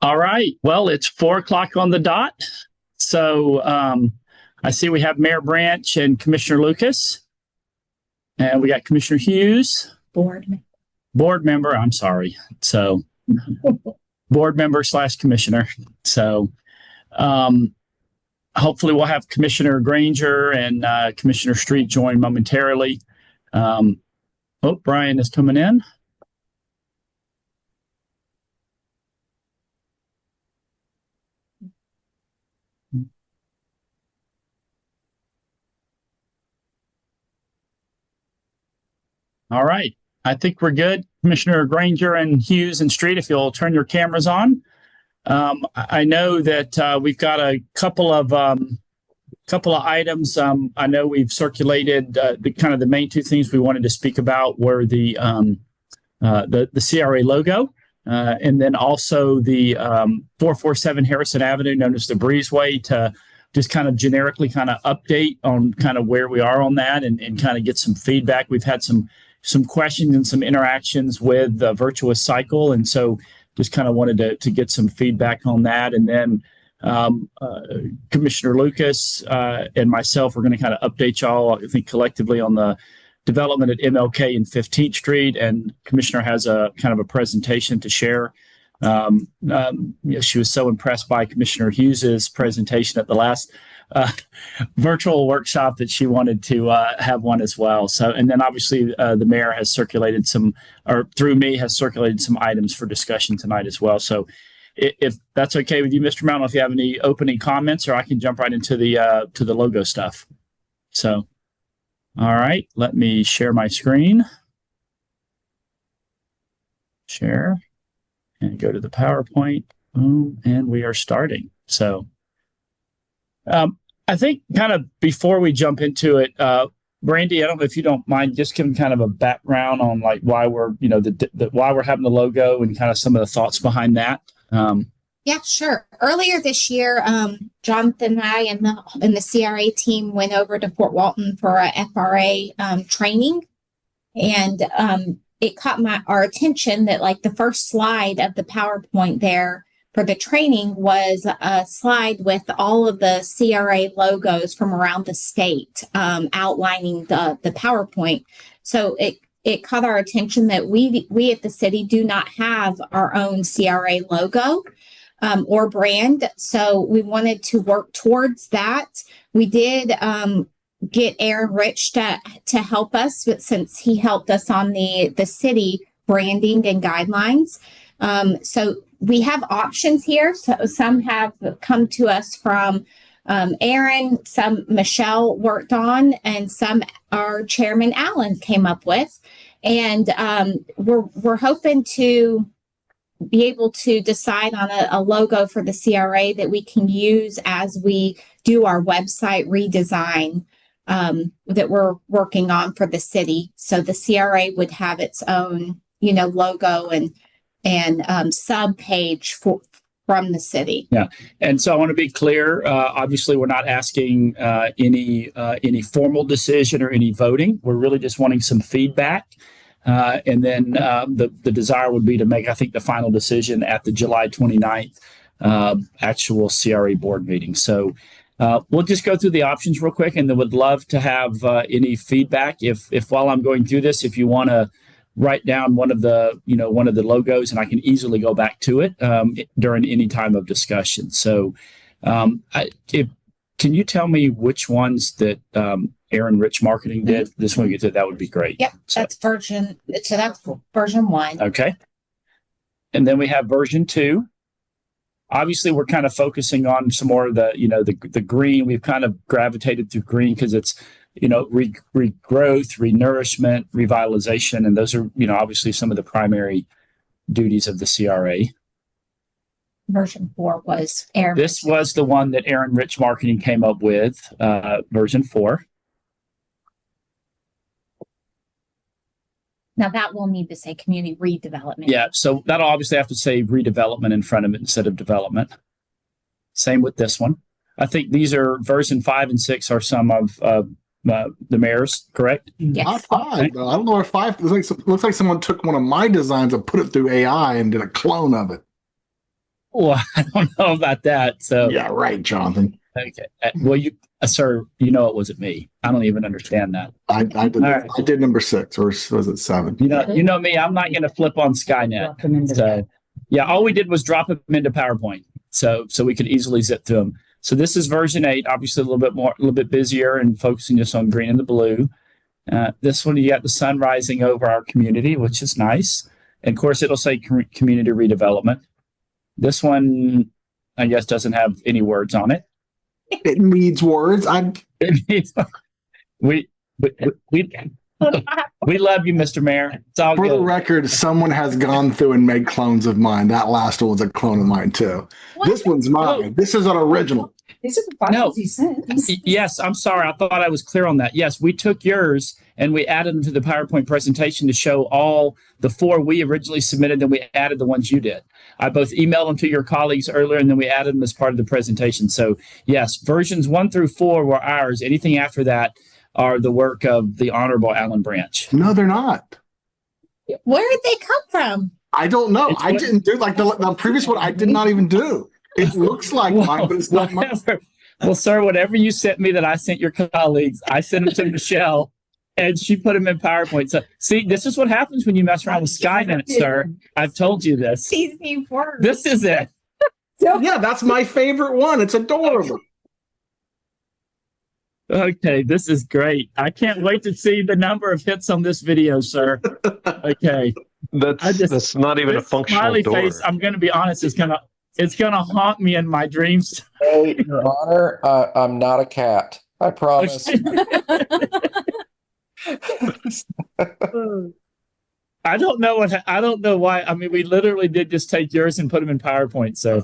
All right. Well, it's 4 o'clock on the dot. So I see we have Mayor Branch and Commissioner Lucas. And we got Commissioner Hughes. Board member. I'm sorry. So board member / commissioner. So hopefully we'll have Commissioner Granger and Commissioner Street join momentarily. Brian is coming in. All right. I think we're good. Commissioner Granger and Hughes and Street, if you'll turn your cameras on. I know that we've got a couple of items. I know we've circulated the main two things we wanted to speak about were the CRA logo, and then also the 447 Harrison Avenue, known as the Breezeway, to just kind of generically update on where we are on that and kind of get some feedback. We've had some questions and some interactions with Virtuous Cycle, and so just kind of wanted to get some feedback on that. And then Commissioner Lucas and myself, we're going to kind of update y'all, I think, collectively on the development at MLK and 15th Street. And Commissioner has a kind of a presentation to share. She was so impressed by Commissioner Hughes's presentation at the last virtual workshop that she wanted to have one as well. So, and then obviously the mayor has circulated through me, has circulated some items for discussion tonight as well. So if that's okay with you, Mr. Mountain, if you have any opening comments, or I can jump right into the logo stuff. So, all right, let me share my screen. Share. And go to the PowerPoint. Boom, and we are starting. So I think kind of before we jump into it, Brandy, I don't know if you don't mind just giving kind of a background on like why we're, why we're having the logo and kind of some of the thoughts behind that. Yeah, sure. Earlier this year, Jonathan and I and the CRA team went over to Fort Walton for a FRA training, and it caught our attention that like the first slide of the PowerPoint there for the training was a slide with all of the CRA logos from around the state, outlining the PowerPoint. So it caught our attention that we at the city do not have our own CRA logo or brand. So we wanted to work towards that. We did get Aaron Rich to help us, since he helped us on the city branding and guidelines. So we have options here. So some have come to us from Aaron, some Michelle worked on, and some our chairman Alan came up with. And we're hoping to be able to decide on a logo for the CRA that we can use as we do our website redesign that we're working on for the city. So the CRA would have its own, logo and sub page from the city. Yeah. And so I want to be clear. Obviously, we're not asking any formal decision or any voting. We're really just wanting some feedback. And then the desire would be to make, I think, the final decision at the July 29th actual CRA board meeting. So we'll just go through the options real quick, and then would love to have any feedback. If while I'm going through this, if you want to write down one of the logos, and I can easily go back to it during any time of discussion. So can you tell me which ones that Aaron Rich Marketing did? This one, that would be great. Yep, that's version 1. Okay. And then we have version 2. Obviously, we're kind of focusing on some more of the green. We've kind of gravitated through green because it's, regrowth, renourishment, revitalization. And those are, obviously some of the primary duties of the CRA. Version 4 was Aaron. This was the one that Aaron Rich Marketing came up with, version 4. Now that will need to say community redevelopment. Yeah, so that'll obviously have to say redevelopment in front of it instead of development. Same with this one. I think these are version 5 and 6 are some of the mayor's, correct? Yes. Not 5, though. I don't know where 5 looks like someone took one of my designs and put it through AI and did a clone of it. Well, I don't know about that. So Yeah, right, Jonathan. okay. Well, sir, you know it wasn't me. I don't even understand that. I did. All right. I did number 6, or was it 7? You know me. I'm not going to flip on Skynet. So, yeah, all we did was drop them into PowerPoint, so we could easily zip through them. So this is version 8. Obviously, a little bit busier and focusing just on green and the blue. This one, you got the sun rising over our community, which is nice. And of course, it'll say community redevelopment. This one, I guess, doesn't have any words on it. It needs words. we love you, Mr. Mayor. It's all For the good. record, someone has gone through and made clones of mine. That last one was a clone of mine too. What? This one's mine. This is an original. These are the files No. he sent. Yes, I'm sorry. I thought I was clear on that. Yes, we took yours and we added them to the PowerPoint presentation to show all the 4 we originally submitted, then we added the ones you did. I both emailed them to your colleagues earlier and then we added them as part of the presentation. So yes, versions 1 through 4 were ours. Anything after that are the work of the Honorable Alan Branch. No, they're not. Where did they come from? I don't know. It's I what- didn't do like the previous one. I did not even do. It looks like mine, but it's not mine. Whatever. Well, sir, whatever you sent me that I sent your colleagues, I sent them to Michelle and she put them in PowerPoint. So see, this is what happens when you mess around with Skynet, sir. I've told you this. These new words. This is it. Yeah, that's my favorite one. It's adorable. Okay, this is great. I can't wait to see the number of hits on this video, sir. Okay. That's not even a This functional smiley door. face, I'm gonna be honest, it's gonna haunt me in my dreams. Hey, Your Honor, I'm not a cat. I promise. I don't know why. I mean, we literally did just take yours and put them in PowerPoint. So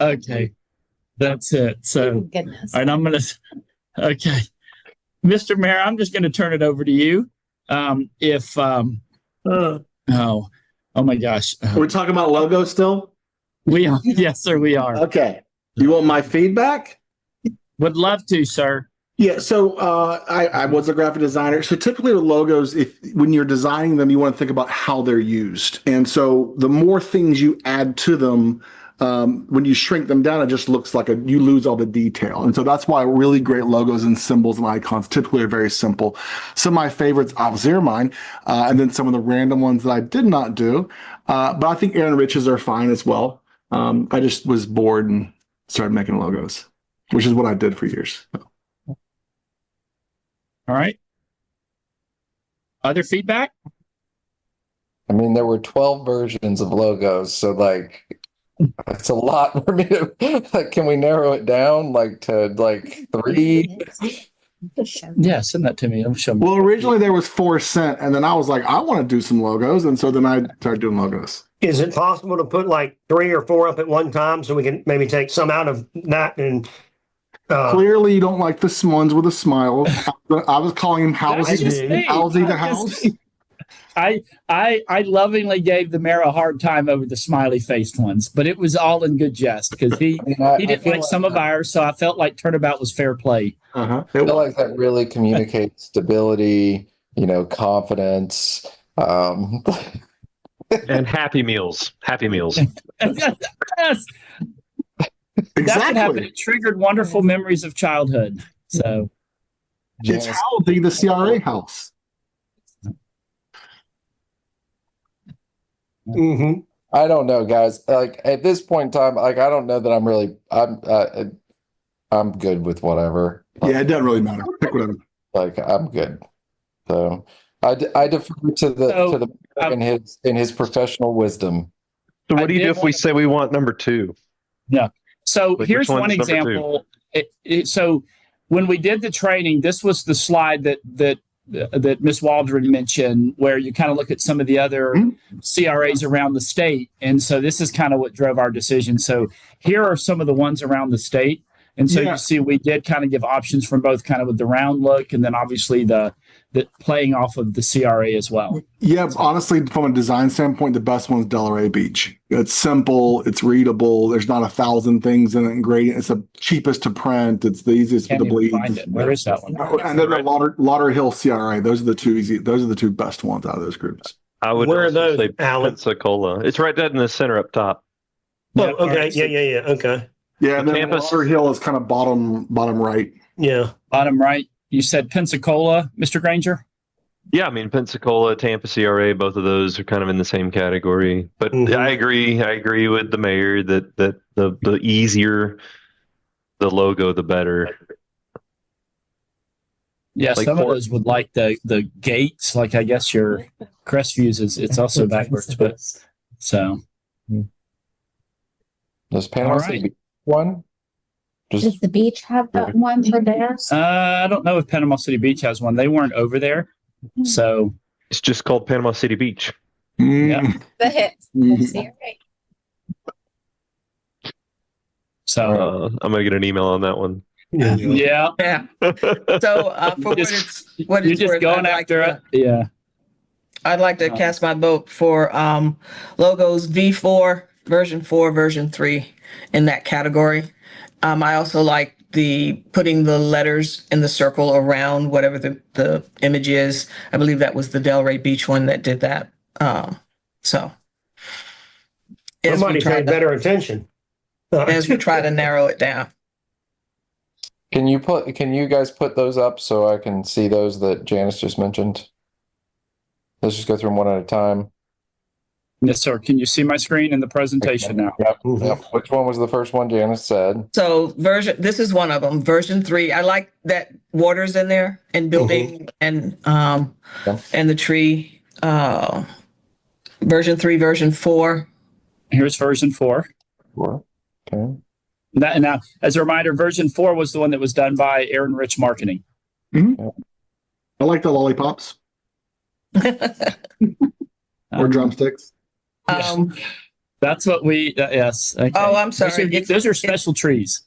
okay, that's it. So, Goodness. all right, okay, Mr. Mayor, I'm just gonna turn it over to you. Oh my gosh, We're talking about logo still? we are. Yes, sir, we are. Okay. You want my feedback? Would love to, sir. Yeah, so I was a graphic designer. So typically with logos, when you're designing them, you want to think about how they're used. And so the more things you add to them, when you shrink them down, it just looks like you lose all the detail. And so that's why really great logos and symbols and icons typically are very simple. Some of my favorites obviously are mine, and then some of the random ones that I did not do. But I think Aaron Rich's are fine as well. I just was bored and started making logos, which is what I did for years. All right. Other feedback? I mean, there were 12 versions of logos, so like it's a lot for me to like, can we narrow it down like to like 3? Yeah, send that to me. I'm sure. Well, originally there was 4 cent, and then I was like, I want to do some logos, and so then I started doing logos. Is it possible to put like 3 or 4 up at one time so we can maybe take some out of that and Clearly, you don't like the ones with a smile. I was calling him That's Halsey. just me. Halsey the I'm house. just- I lovingly gave the mayor a hard time over the smiley faced ones, but it was all in good jest because he didn't like some of ours, so I felt like turnabout was fair play. Uh-huh. I feel like that really communicates stability, confidence. And Happy Meals. Happy Meals. Yes, that's what happened. It triggered wonderful memories of childhood. So It's Yes. Halsey, the CRA house. mhm. I don't know, guys. Like at this point in time, like I don't know that I'm good with whatever. Yeah, it doesn't really matter. Pick whatever. Like I'm good. So I defer to the So, to the in his professional wisdom. So I what do you did do if we say we want number 2? So Like, here's which one's one number 2? example. So when we did the training, this was the slide that Ms. Waldron mentioned, where you kind of look at some of the other CRAs around the state. And so this is kind of what drove our decision. So here are some of the ones around the state. And so Yeah. you see, we did kind of give options from both kind of with the round look and then obviously the playing off of the CRA as well. Yeah, honestly, from a design standpoint, the best one is Delray Beach. It's simple, it's readable. There's not 1,000 things in it and gradient. It's the cheapest to print. It's the easiest for Can't the even bleeds. find it. Where is that one? And then the Lauderhill CRA. Those are the two best ones out of those groups. I would Where are also those, say Alan? Pensacola. It's right dead in the center up top. Oh, Yeah, all okay. right, so Yeah. Okay. Yeah, and then Campus. Water Hill is kind of bottom right. Yeah. bottom right. You said Pensacola, Mr. Granger? Yeah, I mean Pensacola, Tampa, CRA, both of those are kind of in the same category. But Mhm. I agree with the mayor that the easier the logo, the better. Yeah, Like some of for- those would like the gates, like I guess your Crestviews is it's also backwards, but so Does Panama All City right. Beach one? Does Just the beach have that one for theirs? I don't know if Panama City Beach has one. They weren't over there. So It's just called Panama City Beach. Yeah. The hits. Mhm. CRA. so I'm gonna get an email on that one. Yeah. yeah. Yeah. So for what You're it's just worth, going after it. Yeah. I'd like to cast my vote for logos V4, version 4, version 3 in that category. I also like the putting the letters in the circle around whatever the image is. I believe that was the Delray Beach one that did that. So as Somebody we, try paid to, better attention. as we try to narrow it down. Can you guys put those up so I can see those that Janice just mentioned? Let's just go through them one at a time. Yes, sir. Can you see my screen in the presentation now? Yep. Mhm. Yep. Which one was the first one Janice said? So this is one of them, version 3. I like that water's in there and building and the tree. Version 3, version 4. Here's version 4. Four. Okay. Now, as a reminder, version 4 was the one that was done by Aaron Rich Marketing. I like the lollipops or drumsticks. That's what we. Yes. Okay. Oh, I'm sorry. Those are special trees.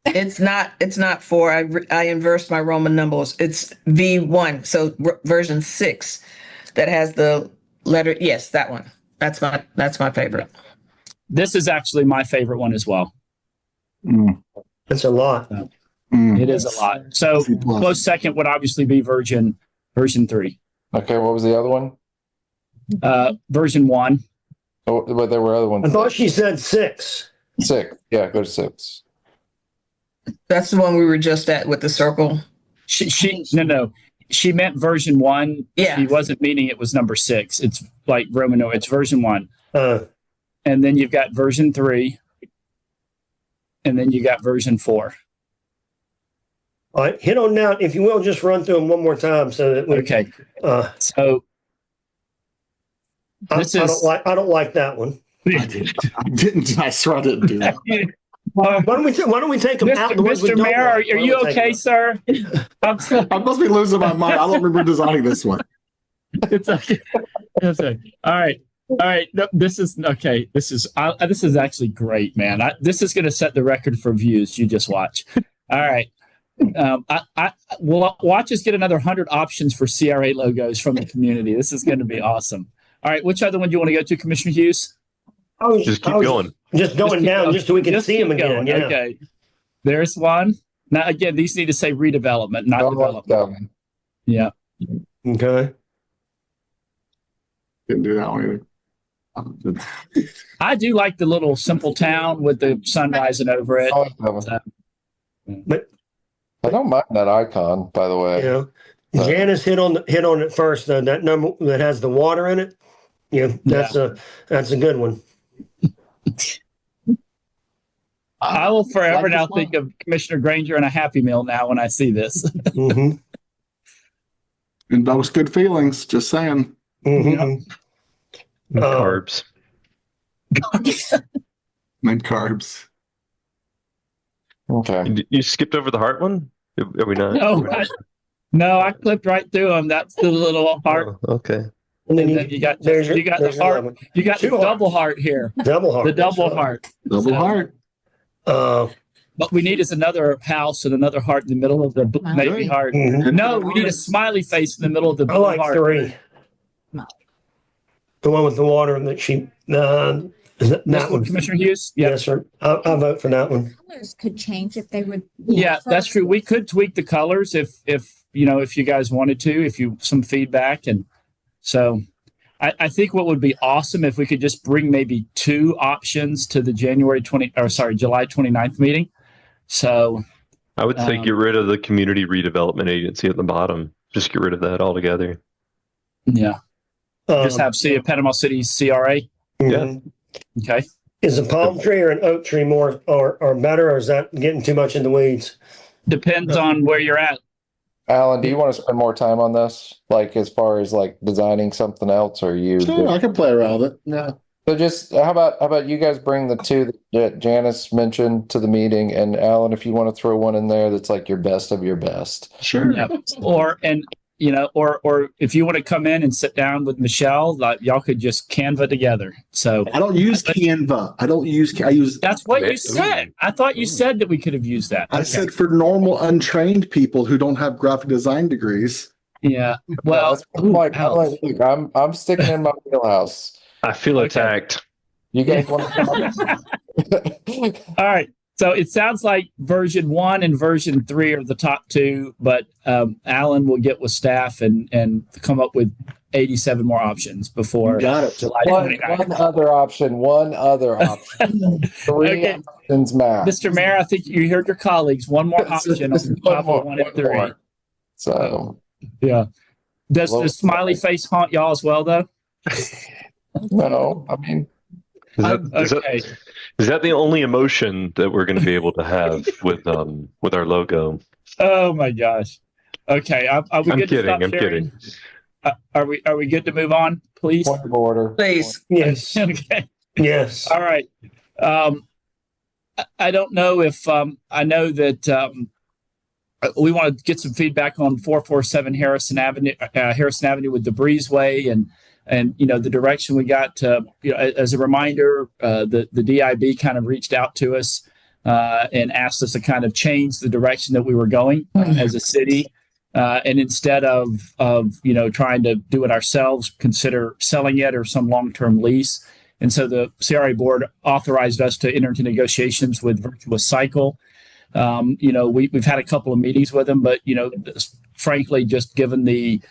It's not 4. I inversed my Roman numbers. It's V1. So version 6 that has the letter. Yes, that one. That's my favorite. This is actually my favorite one as well. That's a lot. It is a lot. So close second would obviously be version 3. Okay. What was the other one? Version 1. Oh, but there were other ones. I thought she said 6. 6. Yeah, go to 6. That's the one we were just at with the circle. No. She meant version 1. Yeah. She wasn't meaning it was number 6. It's like Roman. It's version 1. And then you've got version 3. And then you got version 4. All right, hit on now, if you will, just run through them one more time so that we. Okay. Uh, So I this is. I don't like that one. I didn't. I swear I didn't do that. Why don't we take them out? The ones we Mr. don't Mayor, like? are Why don't you we take okay, them sir? I must be losing my mind. I don't remember designing this one. It's okay. It's okay. All right. No, this is okay. This is actually great, man. This is going to set the record for views. You just watch. All right. Well, watch us get another 100 options for CRA logos from the community. This is going to be awesome. All right. Which other one do you want to go to, Commissioner Hughes? Just keep going. Just going down, just so we can Just see them keep again. going. Yeah. Okay. There's one. Now, again, these need to say redevelopment, not Don't like development. that one. Yeah. Okay. Didn't do that one either. I do like the little simple town with the sun rising over it. I like that one. I don't mind that icon, by the way. Yeah. Janice hit on it first. That number that has the water in it. Yeah, that's a good one. I will forever Like now this one. think of Commissioner Granger and a Happy Meal now when I see this. Mm-hmm. Invokes good feelings. Just saying. Mm-hmm. Carbs. And carbs. Okay. You skipped over the heart one? Are we not? No, I clipped right through them. That's the little heart. Oh, okay. And then And then you got the there's heart. another one. You got the Two double heart here. Double heart. The double That's right. heart. Double heart. What we need is another house and another heart in the middle of the maybe heart. Mhm. No, we need a smiley face in the middle of the I blue like heart. 3. The one with the water that she. Is that This one, one? Commissioner Hughes? Yeah. Yes, sir. I vote for that one. Colors could change if they would. Yeah, that's true. We could tweak the colors if you guys wanted to, if you some feedback. And so I think what would be awesome if we could just bring maybe 2 options to the July 29th meeting. So I would say Um, get rid of the community redevelopment agency at the bottom. Just get rid of that altogether. yeah, just have Panama City CRA. mhm. Okay. Is a palm tree or an oak tree more or better, or is that getting too much in the weeds? Depends on where you're at. Alan, do you want to spend more time on this? Like as far as like designing something else, or you? Sure, I can play around with it. Yeah. So just how about you guys bring the 2 that Janice mentioned to the meeting, and Alan, if you want to throw one in there that's like your best of your best. Sure. Yeah. Or if you want to come in and sit down with Michelle, like y'all could just Canva together. So I don't use Canva. I use. that's what Yeah. you said. I thought you said that we could have used that. I Okay. said for normal untrained people who don't have graphic design degrees. Yeah. Well, That's like, I'm, else? like, look, I'm sticking in my wheelhouse. I feel Okay. attacked. You guys want to? All right. So it sounds like version 1 and version 3 are the top 2, but Alan will get with staff and come up with 87 more options before Got it. July one 29th. other option. 3 Okay. options max. Mr. Mayor, I think you heard your colleagues. One more Just option on top of 1 and 3. more. So Yeah. Does Well- the smiley face haunt y'all as well, though? no, I mean, Okay. Is that the only emotion that we're going to be able to have with our logo? Oh my gosh. Okay. Are we I'm good to kidding. stop I'm sharing? kidding. Are we good to move on, please? point of order. Please. Yes, Okay. yes. All right. I don't know if I know that we want to get some feedback on 447 Harrison Avenue with the breezeway and the direction we got. As a reminder, the DIB kind of reached out to us and asked us to kind of change the direction that we were going as a city. And instead of trying to do it ourselves, consider selling it or some long-term lease. And so the CRA board authorized us to enter into negotiations with Virtuous Cycle. We've had a couple of meetings with them, but frankly, just given the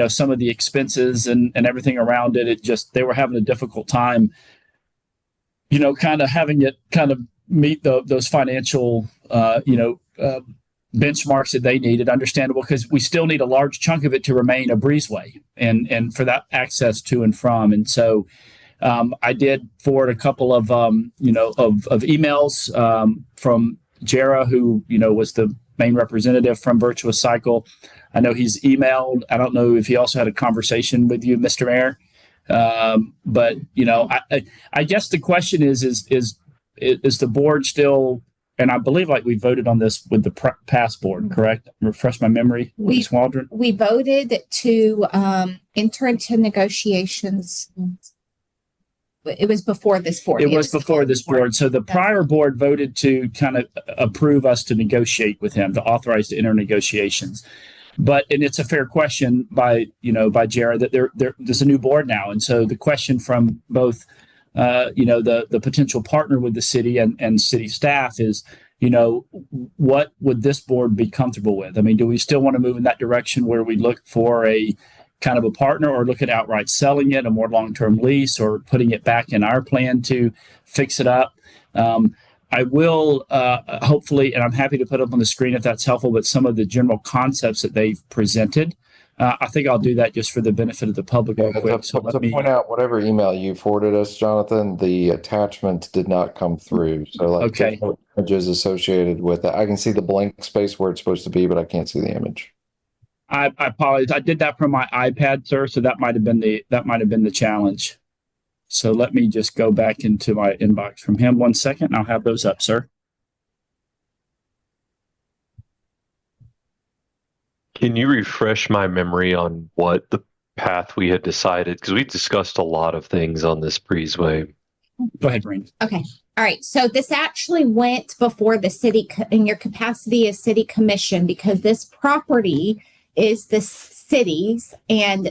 some of the expenses and everything around it, they were having a difficult time, kind of having it kind of meet those financial benchmarks that they needed. Understandable, because we still need a large chunk of it to remain a breezeway and for that access to and from. And so I did forward a couple of emails from Jera, who was the main representative from Virtuous Cycle. I know he's emailed. I don't know if he also had a conversation with you, Mr. Mayor. But I guess the question is the board still? And I believe we voted on this with the past board, correct? Refresh my memory. Ms. Waldron. We voted to enter into negotiations. It was before this board. It was before this board. So the prior board voted to kind of approve us to negotiate with him, to authorize to enter negotiations. And it's a fair question by Jared that there's a new board now. And so the question from both, the potential partner with the city and city staff is, what would this board be comfortable with? I mean, do we still want to move in that direction where we look for a kind of a partner, or look at outright selling it, a more long-term lease, or putting it back in our plan to fix it up? I will hopefully, and I'm happy to put up on the screen if that's helpful, but some of the general concepts that they've presented. I think I'll do that just for the benefit of the public real quick. So To point out, whatever email you forwarded us, Jonathan, the attachment did not come through. So Okay. there's no images associated with it. I can see the blank space where it's supposed to be, but I can't see the image. I apologize. I did that from my iPad, sir. So that might have been the challenge. So let me just go back into my inbox from him. 1 second. I'll have those up, sir. Can you refresh my memory on what the path we had decided? Because we discussed a lot of things on this breezeway. Go ahead, Breen. Okay. All right. So this actually went before the city in your capacity as city commission, because this property is the city's, and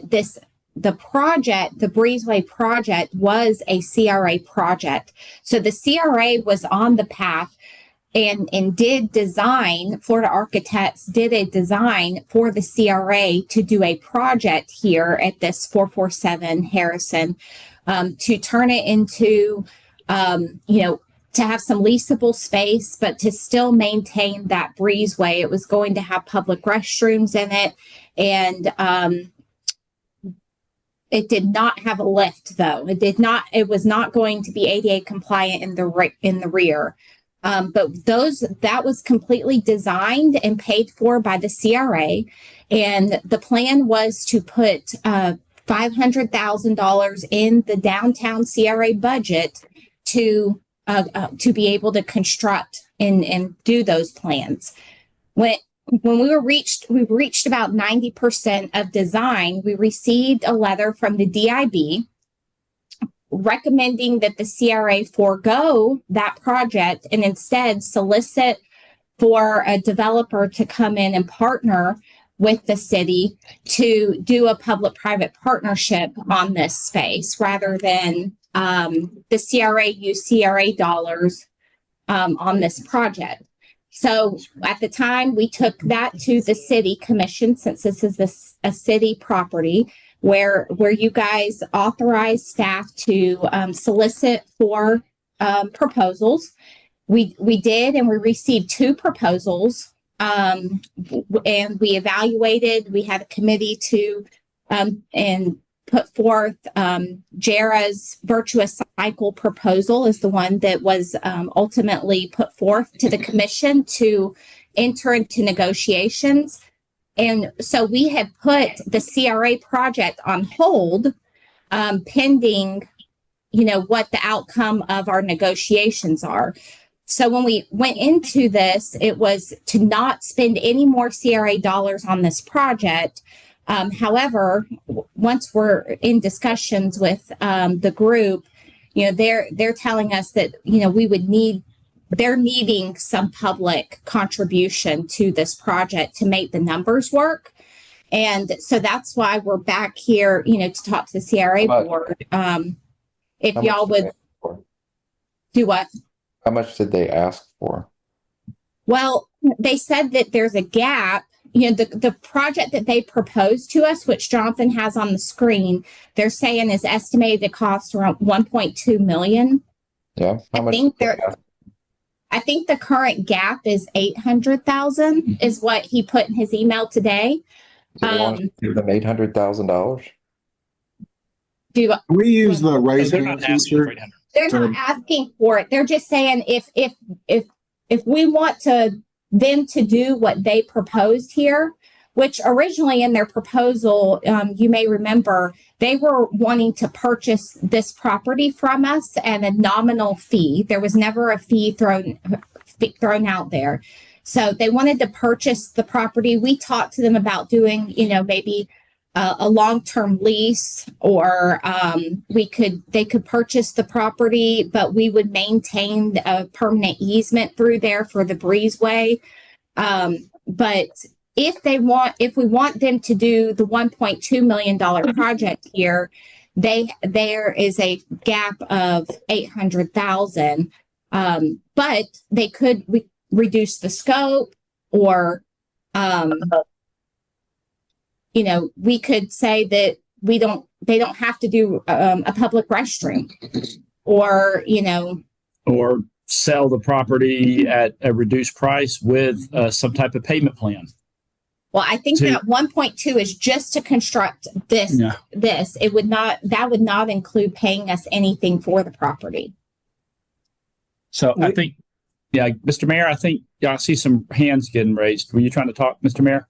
the project, the breezeway project, was a CRA project. So the CRA was on the path and did design, Florida Architects did a design for the CRA to do a project here at this 447 Harrison, to turn it into, to have some leasable space, but to still maintain that breezeway. It was going to have public restrooms in it, and it did not have a lift, though. It was not going to be ADA compliant in the rear. But that was completely designed and paid for by the CRA. And the plan was to put $500,000 in the downtown CRA budget to be able to construct and do those plans. When we reached about 90% of design, we received a letter from the DIB recommending that the CRA forego that project and instead solicit for a developer to come in and partner with the city to do a public-private partnership on this space rather than the CRA use CRA dollars on this project. So at the time, we took that to the city commission, since this is a city property, where you guys authorized staff to solicit for proposals. We did, and we received 2 proposals, and we evaluated. We had a committee to and put forth JERA's virtuous cycle proposal is the one that was ultimately put forth to the commission to enter into negotiations. And so we had put the CRA project on hold, pending, what the outcome of our negotiations are. So when we went into this, it was to not spend any more CRA dollars on this project. However, once we're in discussions with the group, they're telling us that, they're needing some public contribution to this project to make the numbers work. And so that's why we're back here, to talk to the CRA board. If y'all would do what? How much did they ask for? Well, they said that there's a gap. The project that they proposed to us, which Jonathan has on the screen, they're saying is estimated to cost around 1.2 million. Yeah. How much? I think the current gap is 800,000 is what he put in his email today. Do they want to give them $800,000? We use the raise They're hand not asking for feature. 800. They're not asking for it. They're just saying if we want them to do what they proposed here, which originally in their proposal, you may remember, they were wanting to purchase this property from us at a nominal fee. There was never a fee thrown out there. So they wanted to purchase the property. We talked to them about doing, maybe a long-term lease, or they could purchase the property, but we would maintain a permanent easement through there for the breezeway. But if we want them to do the $1.2 million project here, there is a gap of 800,000. But they could reduce the scope, or we could say that they don't have to do a public restroom, or Or sell the property at a reduced price with some type of payment plan. well, I think that 1.2 is just to construct this. Yeah. That would not include paying us anything for the property. So I think, Mr. Mayor, I see some hands getting raised. Were you trying to talk, Mr. Mayor?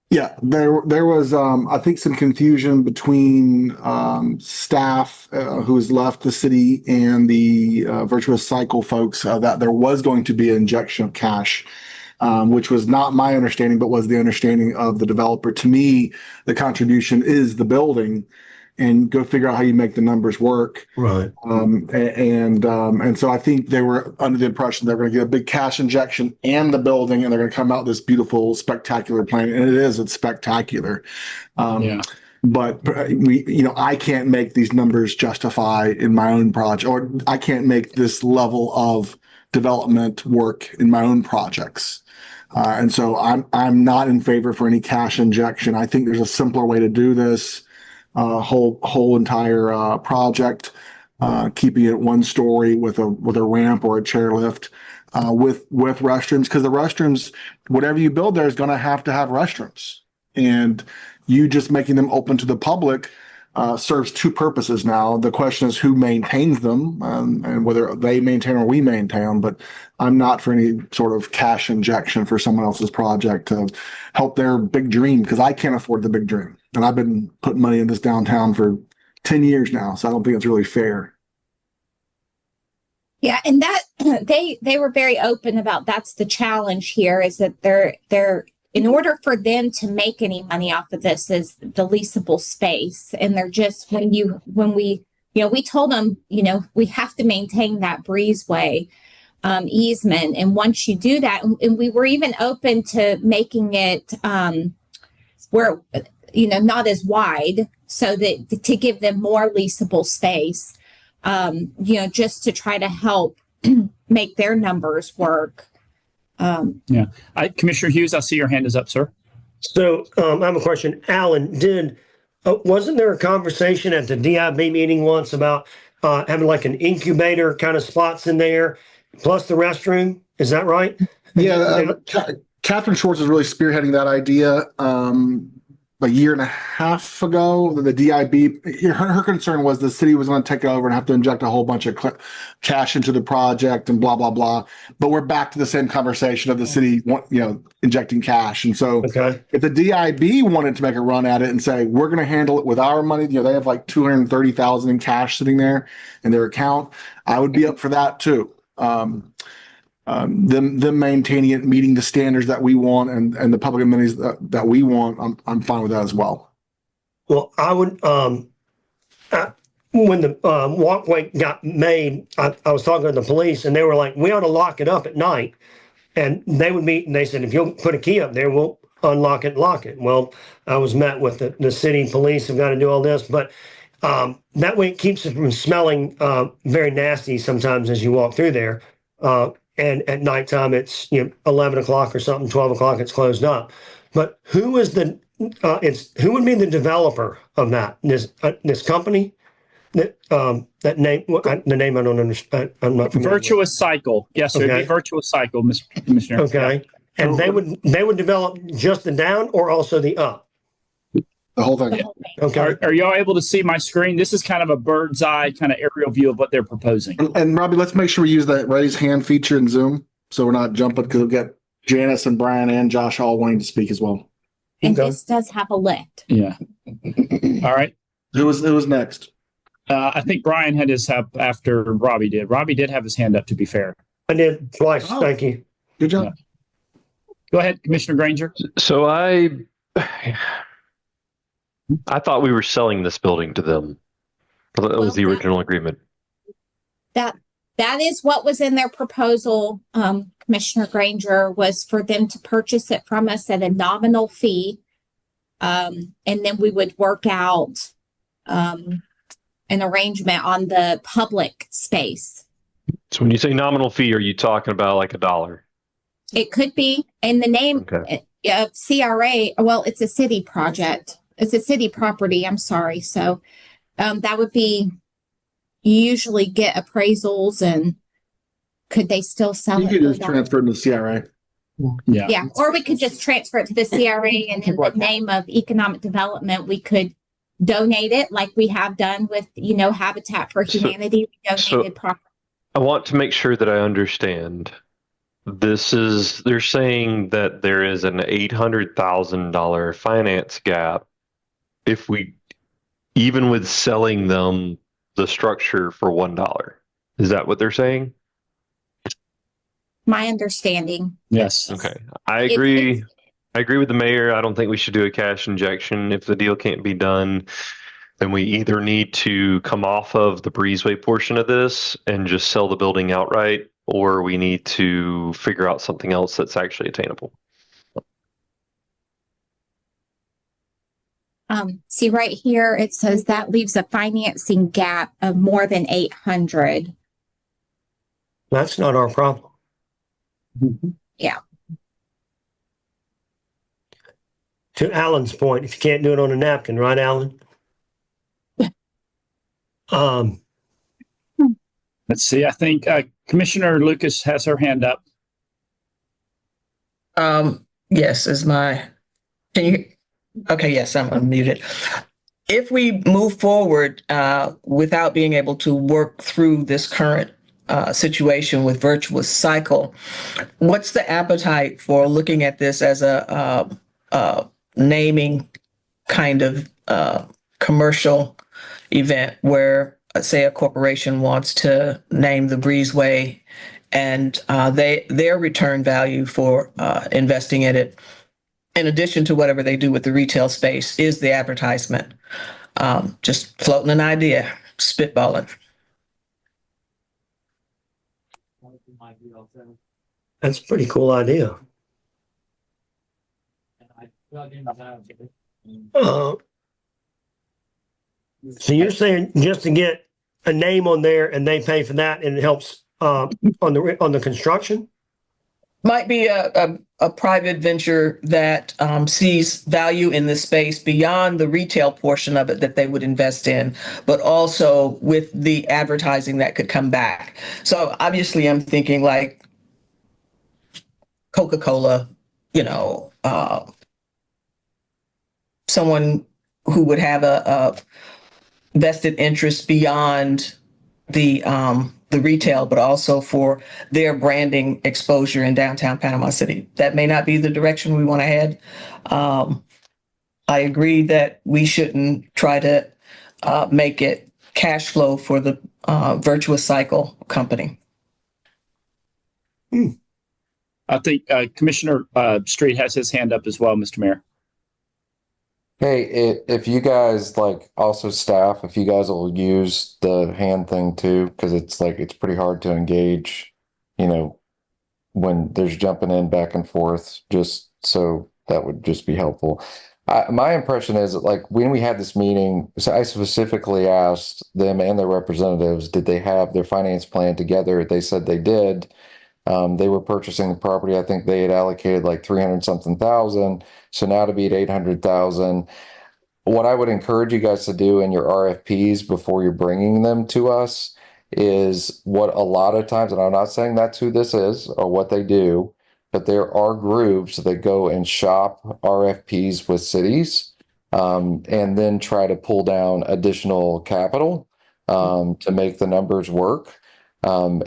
Yeah, there was I think some confusion between staff who has left the city and the virtuous cycle folks that there was going to be an injection of cash, which was not my understanding, but was the understanding of the developer. To me, the contribution is the building, and go figure out how you make the numbers work. Right. And so I think they were under the impression they're going to get a big cash injection and the building, and they're going to come out with this beautiful, spectacular plan. And it's spectacular. But I can't make these numbers justify in my own project, or I can't make this level of development work in my own projects. And so I'm not in favor for any cash injection. I think there's a simpler way to do this whole entire project, keeping it one story with a ramp or a chairlift, with restrooms, because the restrooms, whatever you build there is going to have restrooms, and you just making them open to the public serves two purposes. Now the question is who maintains them, and whether they maintain or we maintain them. But I'm not for any sort of cash injection for someone else's project to help their big dream, because I can't afford the big dream, and I've been putting money in this downtown for 10 years now, so I don't think it's really fair. Yeah, and that they were very open about that's the challenge here, is that they're in order for them to make any money off of this is the leasable space. And they're just, when we told them, we have to maintain that breezeway easement. And once you do that, and we were even open to making it where, not as wide, so that to give them more leasable space, just to try to help make their numbers work. Commissioner Hughes, I see your hand is up, sir. So I have a question. Alan, wasn't there a conversation at the DIB meeting once about having like an incubator kind of spots in there, plus the restroom? Is that right? Yeah, Catherine Schwartz is really spearheading that idea. A year and a half ago, the DIB, her concern was the city was going to take it over and have to inject a whole bunch of cash into the project and blah, blah, blah. But we're back to the same conversation of the city, injecting cash. And so if the DIB wanted to make a run at it and say, we're going to handle it with our money, they have like $230,000 in cash sitting there in their account, I would be up for that too. Them maintaining it, meeting the standards that we want, and the public amenities that we want, I'm fine with that as well. Well, I would, when the walkway got made, I was talking to the police, and they were like, we ought to lock it up at night. And they would meet, and they said, if you'll put a key up there, we'll unlock it and lock it. Well, I was met with the city police have got to do all this, but that way it keeps it from smelling very nasty sometimes as you walk through there. And at nighttime, it's 11 o'clock or something, 12 o'clock, it's closed up. But who would be the developer of that? This company? That name, the name I don't understand. I'm not familiar with. Virtuous Cycle. Yes, sir. It'd be Virtuous Cycle, Mr. Commissioner. Okay. And they would develop just the down or also the up? The whole thing. Okay. Are y'all able to see my screen? This is kind of a bird's eye kind of aerial view of what they're proposing. And Robbie, let's make sure we use that raise hand feature in Zoom, so we're not jumping, because we'll get Janice and Brian and Josh all wanting to speak as well. And this does have a lift. Yeah. All right. Who was next? I think Brian had his up after Robbie did. Robbie did have his hand up, to be fair. I did twice. Oh. Thank you. Good job. Yeah. Go ahead, Commissioner Granger. So I thought we were selling this building to them. That was the original agreement. That is what was in their proposal, Commissioner Granger, was for them to purchase it from us at a nominal fee. And then we would work out an arrangement on the public space. So when you say nominal fee, are you talking about like $1? It could be in the name of CRA. Well, it's a city project. It's a city property. I'm sorry. So that would be, you usually get appraisals, and could they still sell You it? could just transfer it to CRA. Yeah. Yeah. Or we could just transfer it to the CRA, and in the name of economic development, we could donate it like we have done with, Habitat for Humanity. We donated property. I want to make sure that I understand. They're saying that there is an $800,000 finance gap if we, even with selling them the structure for $1. Is that what they're saying? My understanding. Yes. Okay. I agree. I agree with the mayor. I don't think we should do a cash injection. If the deal can't be done, then we either need to come off of the breezeway portion of this and just sell the building outright, or we need to figure out something else that's actually attainable. See right here, it says that leaves a financing gap of more than 800. That's not our problem. To Alan's point, if you can't do it on a napkin, right, Alan? Let's see. I think Commissioner Lucas has her hand up. Yes, can you, okay, yes, I'm unmuted. If we move forward without being able to work through this current situation with Virtuous Cycle, what's the appetite for looking at this as a naming kind of commercial event where, say, a corporation wants to name the Breezeway and their return value for investing in it, in addition to whatever they do with the retail space, is the advertisement. Just floating an idea, spitballing. That's a pretty cool idea. So you're saying just to get a name on there and they pay for that and it helps on the construction? Might be a private venture that sees value in this space beyond the retail portion of it that they would invest in, but also with the advertising that could come back. So obviously I'm thinking like Coca-Cola, someone who would have a vested interest beyond the retail, but also for their branding exposure in downtown Panama City. That may not be the direction we want to head. I agree that we shouldn't try to make it cash flow for the Virtuous Cycle company. I think Commissioner Street has his hand up as well, Mr. Mayor. Hey, if you guys also staff, if you guys will use the hand thing too, because it's pretty hard to engage, when there's jumping in back and forth, just so that would just be helpful. My impression is that when we had this meeting, so I specifically asked them and their representatives, did they have their finance plan together? They said they did. They were purchasing the property. I think they had allocated 300 something thousand. So now to be at 800,000, what I would encourage you guys to do in your RFPs before you're bringing them to us is what a lot of times, and I'm not saying that's who this is or what they do, but there are groups that go and shop RFPs with cities and then try to pull down additional capital to make the numbers work. And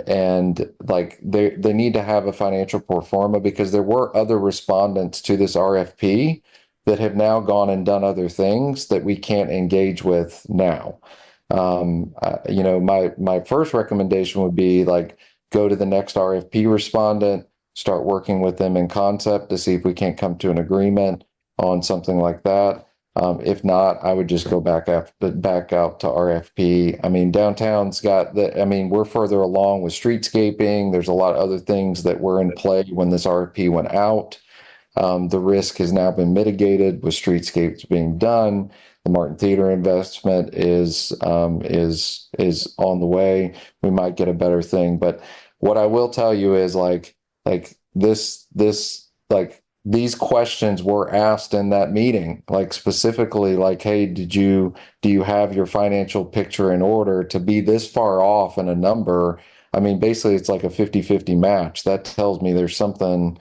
they need to have a financial pro forma because there were other respondents to this RFP that have now gone and done other things that we can't engage with now. My first recommendation would be go to the next RFP respondent, start working with them in concept to see if we can't come to an agreement on something like that. If not, I would just go back out to RFP. I mean, downtown's got we're further along with streetscaping. There's a lot of other things that were in play when this RFP went out. The risk has now been mitigated with streetscapes being done. The Martin Theater investment is on the way. We might get a better thing. But what I will tell you is these questions were asked in that meeting, specifically hey, do you have your financial picture in order to be this far off in a number? I mean, basically it's like a 50-50 match. That tells me there's something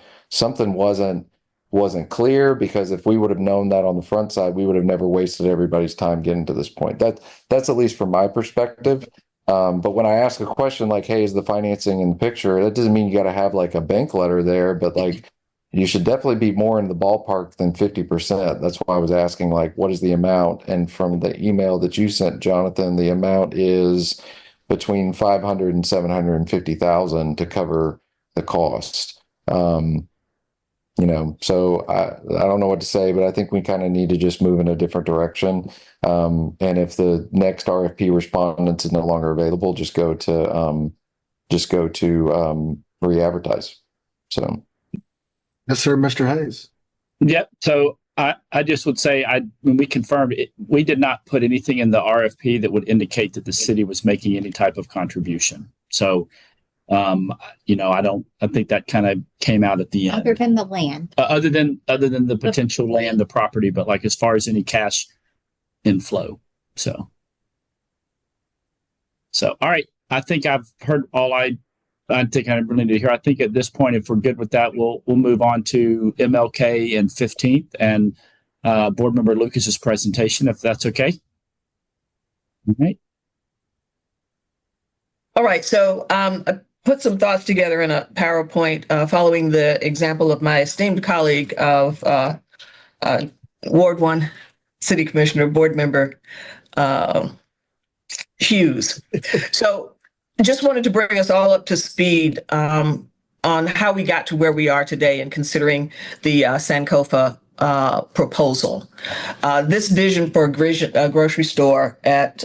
wasn't clear, because if we would have known that on the front side, we would have never wasted everybody's time getting to this point. That's at least from my perspective. But when I ask a question hey, is the financing in the picture? That doesn't mean you got to have a bank letter there, but you should definitely be more in the ballpark than 50%. That's why I was asking, what is the amount? And from the email that you sent, Jonathan, the amount is between 500 and 750,000 to cover the cost. So I don't know what to say, but I think we kind of need to just move in a different direction. And if the next RFP respondent is no longer available, just go to re-advertise. So. Yes, sir, Mr. Hayes. Yep. So I just would say when we confirmed it, we did not put anything in the RFP that would indicate that the city was making any type of contribution. So I think that kind of came out at the end. Other than the land. Other than the potential land, the property, but like as far as any cash inflow. So all right. I think I've heard all I think I really need to hear. I think at this point, if we're good with that, we'll move on to MLK and 15th and Board Member Lucas's presentation, if that's okay. All right. All right, so I put some thoughts together in a PowerPoint following the example of my esteemed colleague of Ward 1 City Commissioner, Board Member Hughes. So I just wanted to bring us all up to speed on how we got to where we are today in considering the Sankofa proposal. This vision for a grocery store at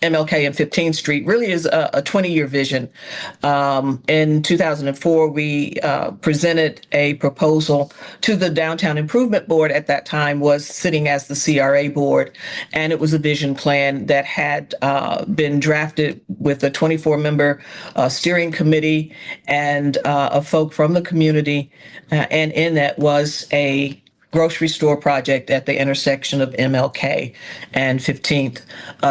MLK and 15th Street really is a 20-year vision. In 2004, we presented a proposal to the Downtown Improvement Board. At that time was sitting as the CRA board, and it was a vision plan that had been drafted with a 24-member steering committee and of folk from the community, and in that was a grocery store project at the intersection of MLK and 15th.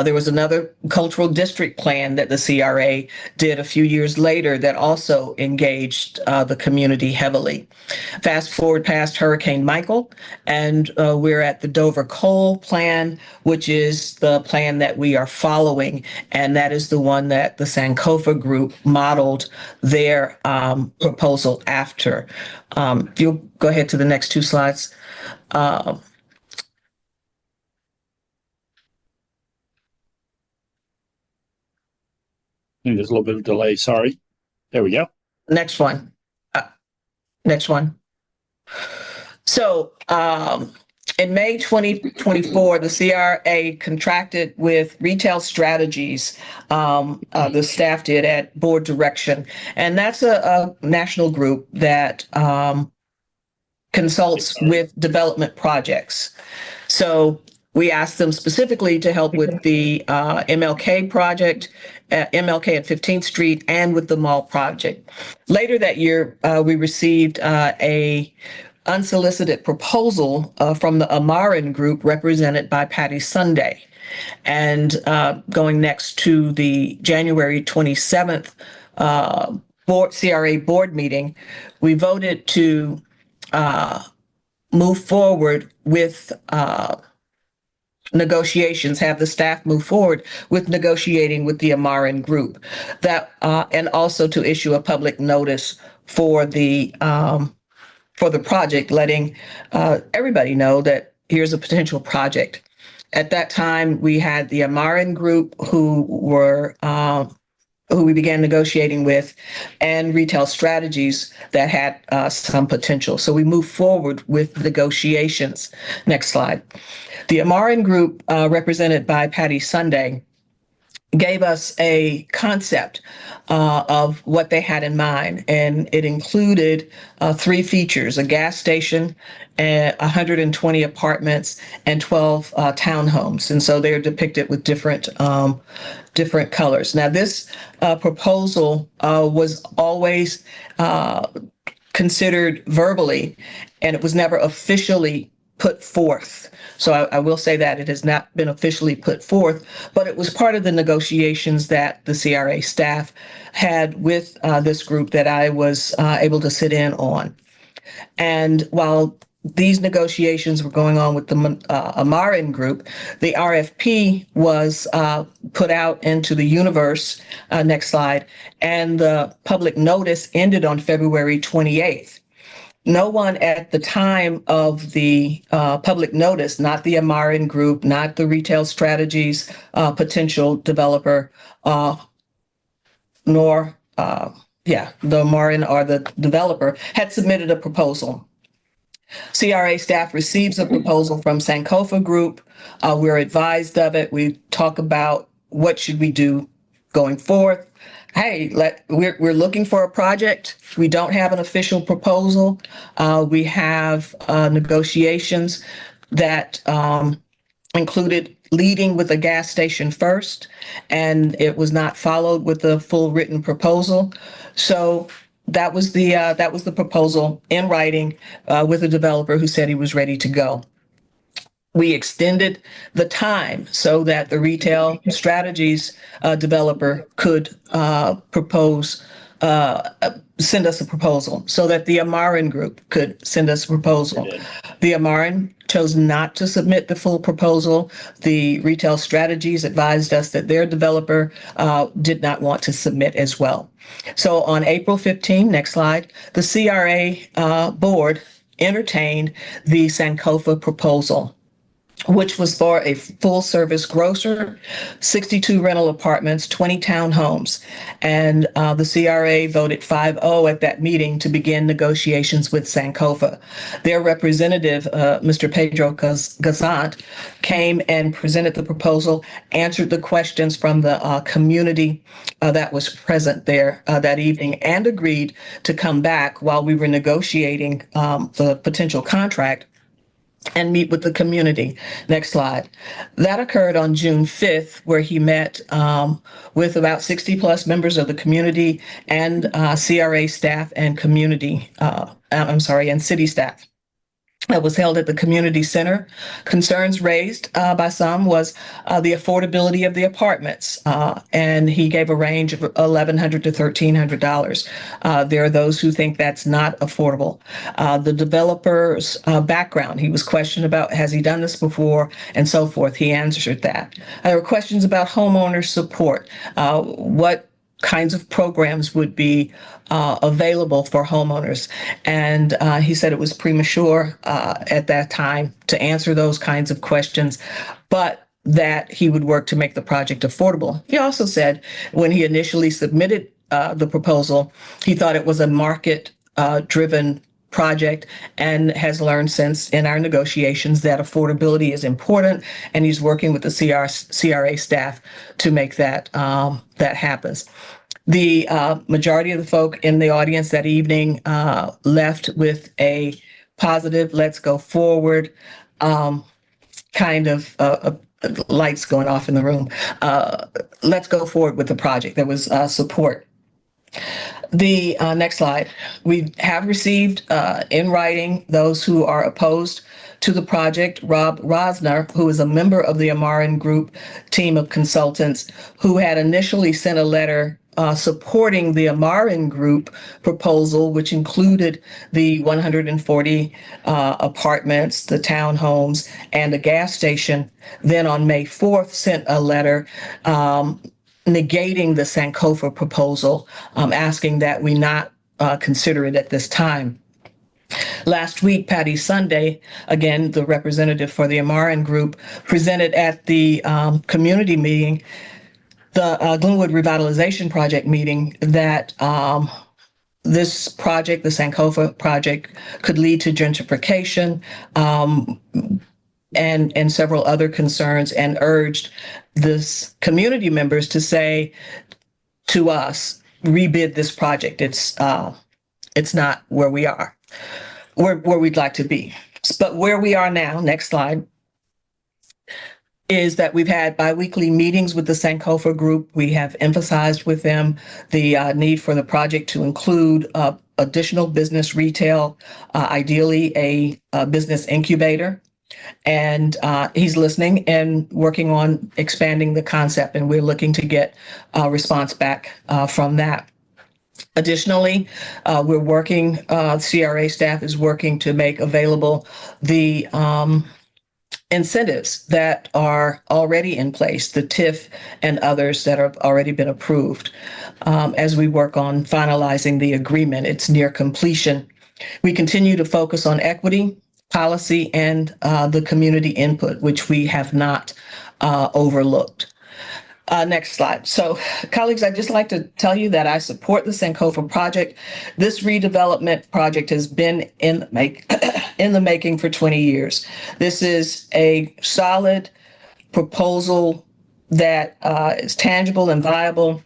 There was another cultural district plan that the CRA did a few years later that also engaged the community heavily. Fast forward past Hurricane Michael, and we're at the Dover Coal plan, which is the plan that we are following, and that is the one that the Sankofa group modeled their proposal after. If you'll go ahead to the next two slides. I think there's a little bit of delay. Sorry. There we go. Next one. Next one. So in May 2024, the CRA contracted with Retail Strategies, the staff did at board direction. And that's a national group that consults with development projects. So we asked them specifically to help with the MLK project, MLK at 15th Street, and with the mall project. Later that year, we received a unsolicited proposal from the Amarin Group, represented by Patty Sunday. And going next to the January 27th CRA board meeting, we voted to move forward with negotiations, have the staff move forward with negotiating with the Amarin Group, that and also to issue a public notice for the project, letting everybody know that here's a potential project. At that time, we had the Amarin Group who we began negotiating with, and Retail Strategies that had some potential. So we moved forward with negotiations. Next slide. The Amarin Group, represented by Patty Sunday, gave us a concept of what they had in mind, and it included three features: a gas station, 120 apartments, and 12 townhomes. And so they're depicted with different colors. Now, this proposal was always considered verbally, and it was never officially put forth. So I will say that it has not been officially put forth, but it was part of the negotiations that the CRA staff had with this group that I was able to sit in on. And while these negotiations were going on with the Amarin Group, the RFP was put out into the universe. Next slide. And the public notice ended on February 28th. No one at the time of the public notice, not the Amarin Group, not the Retail Strategies potential developer, nor the Amarin or the developer, had submitted a proposal. CRA staff receives a proposal from Sankofa Group. We're advised of it. We talk about what should we do going forth. Hey, we're looking for a project. We don't have an official proposal. We have negotiations that included leading with a gas station first, and it was not followed with the full written proposal. So that was the proposal in writing with a developer who said he was ready to go. We extended the time so that the retail strategies developer could send us a proposal, so that the Amarin Group could send us a proposal. The Amarin chose not to submit the full proposal. The retail strategies advised us that their developer did not want to submit as well. So on April 15, next slide, the CRA board entertained the Sankofa proposal, which was for a full-service grocer, 62 rental apartments, 20 townhomes. And the CRA voted 5-0 at that meeting to begin negotiations with Sankofa. Their representative, Mr. Pedro Gazant, came and presented the proposal, answered the questions from the community that was present there that evening, and agreed to come back while we were negotiating the potential contract and meet with the community. Next slide. That occurred on June 5th, where he met with about 60 plus members of the community and CRA staff and and city staff. That was held at the community center. Concerns raised by some was the affordability of the apartments, and he gave a range of $1,100 to $1,300. There are those who think that's not affordable. The developer's background, he was questioned about, has he done this before, and so forth. He answered that. There were questions about homeowner support. What kinds of programs would be available for homeowners. And he said it was premature at that time to answer those kinds of questions, but that he would work to make the project affordable. He also said when he initially submitted the proposal, he thought it was a market driven project, and has learned since in our negotiations that affordability is important, and he's working with the CRA staff to make that happen. The majority of the folk in the audience that evening left with a positive, let's go forward, kind of lights going off in the room. Let's go forward with the project. There was support. The next slide. We have received in writing those who are opposed to the project. Rob Rosner, who is a member of the Amarin Group team of consultants, who had initially sent a letter supporting the Amarin Group proposal, which included the 140 apartments, the townhomes, and a gas station. Then on May 4th, sent a letter negating the Sankofa proposal, asking that we not consider it at this time. Last week, Patty Sunday, again, the representative for the Amarin Group, presented at the community meeting, the Glenwood Revitalization Project meeting, that this project, the Sankofa project, could lead to gentrification and several other concerns, and urged this community members to say to us, rebid this project. It's not where we are, where we'd like to be. But where we are now, next slide, is that we've had biweekly meetings with the Sankofa Group. We have emphasized with them the need for the project to include additional business retail, ideally a business incubator. And he's listening and working on expanding the concept, and we're looking to get a response back from that. Additionally, we're working, CRA staff is working to make available the incentives that are already in place, the TIF and others that have already been approved. As we work on finalizing the agreement, it's near completion. We continue to focus on equity, policy, and the community input, which we have not overlooked. Next slide. So, colleagues, I'd just like to tell you that I support the Sankofa project. This redevelopment project has been in the making for 20 years. This is a solid proposal that is tangible and viable.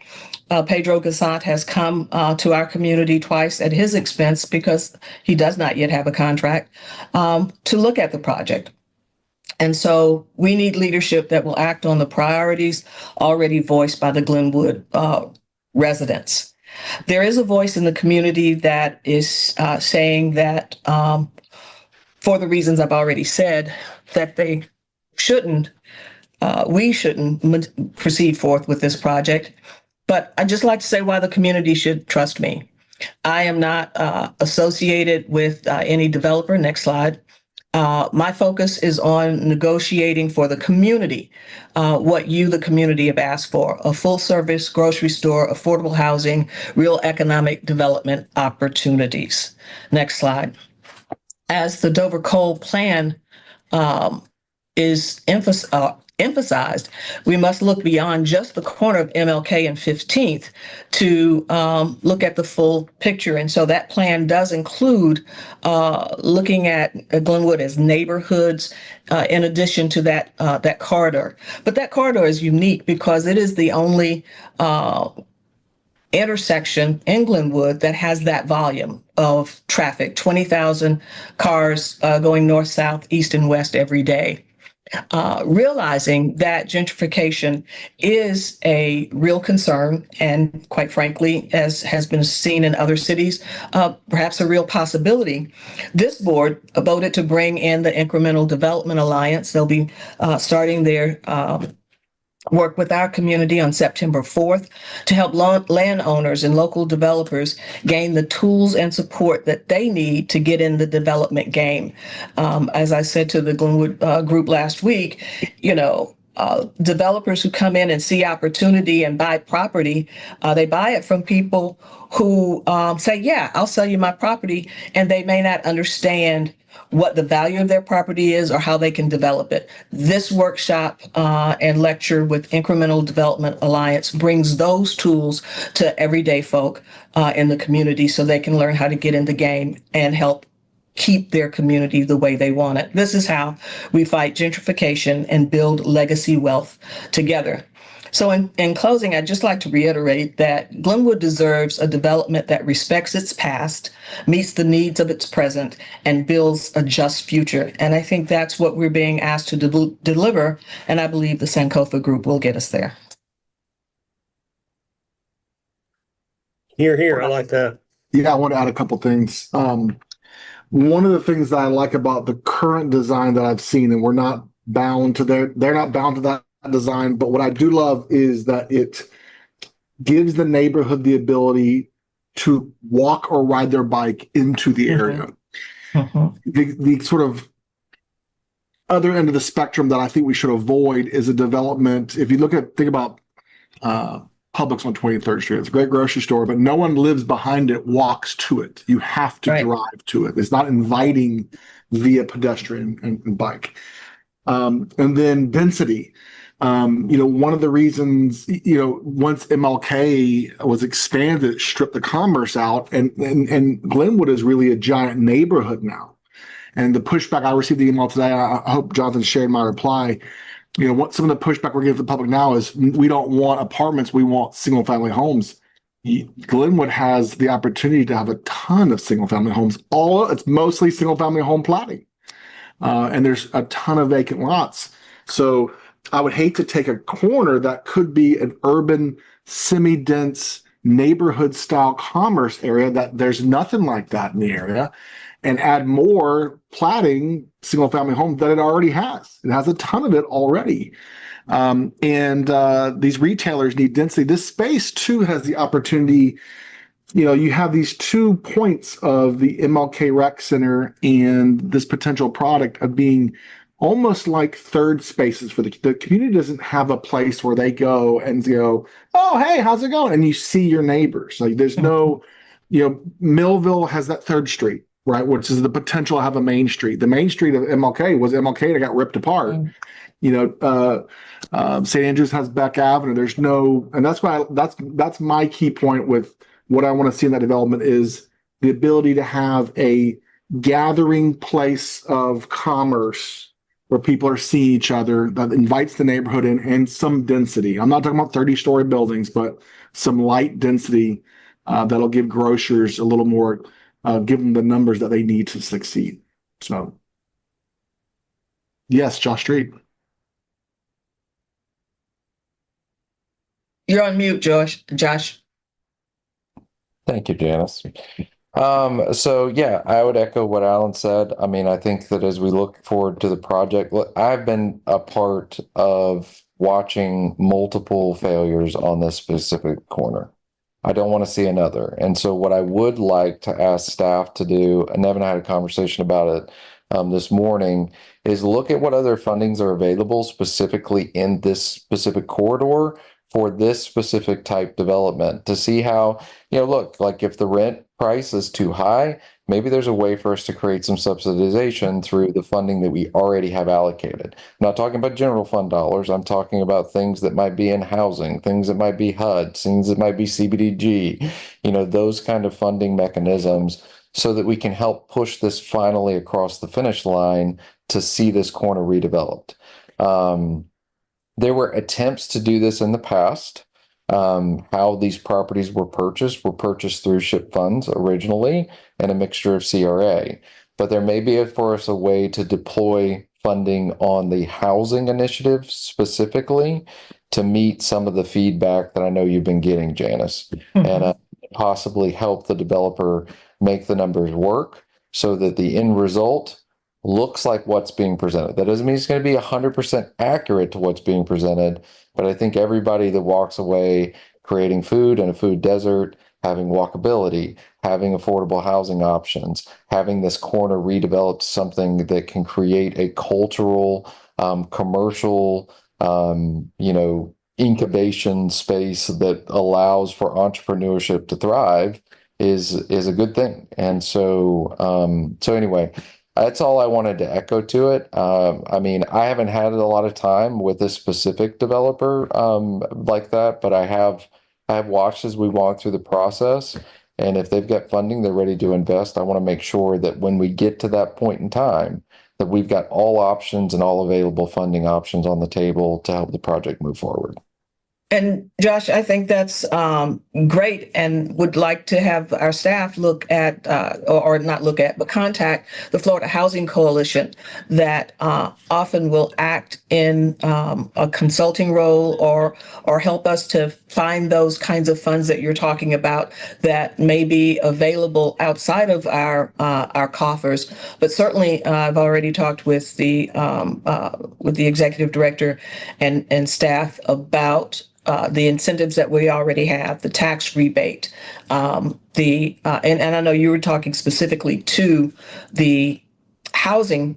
Pedro Gazant has come to our community twice at his expense, because he does not yet have a contract, to look at the project. And so we need leadership that will act on the priorities already voiced by the Glenwood residents. There is a voice in the community that is saying that, for the reasons I've already said, that they shouldn't, we shouldn't proceed forth with this project. But I'd just like to say why the community should trust me. I am not associated with any developer. Next slide. My focus is on negotiating for the community, what you, the community, have asked for: a full service grocery store, affordable housing, real economic development opportunities. Next slide. As the Dover Cole plan is emphasized, we must look beyond just the corner of MLK and 15th to look at the full picture. And so that plan does include looking at Glenwood as neighborhoods in addition to that corridor. But that corridor is unique because it is the only intersection in Glenwood that has that volume of traffic, 20,000 cars going north, south, east, and west every day. Realizing that gentrification is a real concern and, quite frankly, as has been seen in other cities, perhaps a real possibility, this board voted to bring in the Incremental Development Alliance. They'll be starting their work with our community on September 4th to help landowners and local developers gain the tools and support that they need to get in the development game. As I said to the Glenwood group last week, developers who come in and see opportunity and buy property, they buy it from people who say, yeah, I'll sell you my property, and they may not understand what the value of their property is or how they can develop it. This workshop and lecture with Incremental Development Alliance brings those tools to everyday folk in the community so they can learn how to get in the game and help keep their community the way they want it. This is how we fight gentrification and build legacy wealth together. So in closing, I'd just like to reiterate that Glenwood deserves a development that respects its past, meets the needs of its present, and builds a just future. And I think that's what we're being asked to deliver. And I believe the Sankofa Group will get us there. Here, I like that. Yeah, I want to add a couple things. One of the things that I like about the current design that I've seen, and we're not bound to they're not bound to that design, but what I do love is that it gives the neighborhood the ability to walk or ride their bike into the area. The sort of other end of the spectrum that I think we should avoid is a development. If you think about Publix on 23rd Street, it's a great grocery store, but no one lives behind it, walks to it. You have to drive to it. It's not inviting via pedestrian and bike. And then density. One of the reasons, once MLK was expanded, it stripped the commerce out, and Glenwood is really a giant neighborhood now. And the pushback, I received the email today, I hope Jonathan shared my reply. What some of the pushback we're giving to the public now is we don't want apartments, we want single family homes. Glenwood has the opportunity to have a ton of single family homes. It's mostly single family home platting. And there's a ton of vacant lots. So I would hate to take a corner that could be an urban, semi-dense neighborhood style commerce area that there's nothing like that in the area, and add more platting single family homes that it already has. It has a ton of it already. These retailers need density. This space too has the opportunity. You have these 2 points of the MLK Rec Center and this potential product of being almost like third spaces for the community. Doesn't have a place where they go and go, oh, hey, how's it going? And you see your neighbors. Like there's no, Millville has that 3rd Street, right? Which is the potential to have a main street. The main street of MLK was MLK that got ripped apart. St. Andrews has Beck Avenue. There's no, and that's why that's my key point with what I want to see in that development is the ability to have a gathering place of commerce where people are seeing each other, that invites the neighborhood in, and some density. I'm not talking about 30-story buildings, but some light density that'll give grocers a little more, give them the numbers that they need to succeed. So Yes, Josh Street. You're on mute, Josh. Thank you, Janice. So yeah, I would echo what Alan said. I mean, I think that as we look forward to the project, look, I've been a part of watching multiple failures on this specific corner. I don't want to see another. And so what I would like to ask staff to do, and Nevin and I had a conversation about it this morning, is look at what other fundings are available specifically in this specific corridor for this specific type development to see how, look, like if the rent price is too high, maybe there's a way for us to create some subsidization through the funding that we already have allocated. I'm not talking about general fund dollars. I'm talking about things that might be in housing, things that might be HUD, things that might be CBDG, those kind of funding mechanisms so that we can help push this finally across the finish line to see this corner redeveloped. There were attempts to do this in the past. How these properties were purchased through SHIP funds originally and a mixture of CRA. But there may be for us a way to deploy funding on the housing initiative specifically to meet some of the feedback that I know you've been getting, Janice, and possibly help the developer make the numbers work so that the end result looks like what's being presented. That doesn't mean it's going to be 100% accurate to what's being presented, but I think everybody that walks away creating food in a food desert, having walkability, having affordable housing options, having this corner redeveloped something that can create a cultural, commercial, incubation space that allows for entrepreneurship to thrive is a good thing. And so anyway, that's all I wanted to echo to it. I mean, I haven't had a lot of time with a specific developer like that, but I have watched as we walk through the process. And if they've got funding, they're ready to invest. I want to make sure that when we get to that point in time, that we've got all options and all available funding options on the table to help the project move forward. And Josh, I think that's great, and would like to have our staff look at, or not look at, but contact the Florida Housing Coalition that often will act in a consulting role or help us to find those kinds of funds that you're talking about that may be available outside of our coffers. But certainly, I've already talked with the executive director and staff about the incentives that we already have, the tax rebate, and I know you were talking specifically to the housing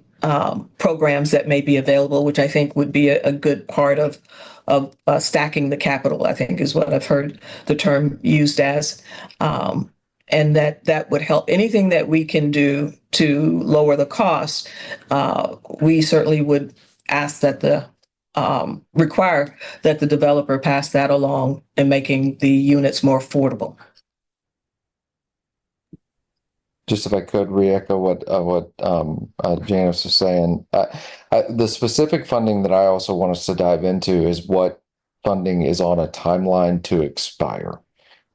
programs that may be available, which I think would be a good part of stacking the capital, I think is what I've heard the term used as. And that would help. Anything that we can do to lower the cost, we certainly would ask that require that the developer pass that along in making the units more affordable. Just if I could re-echo what Janice was saying, the specific funding that I also want us to dive into is what funding is on a timeline to expire.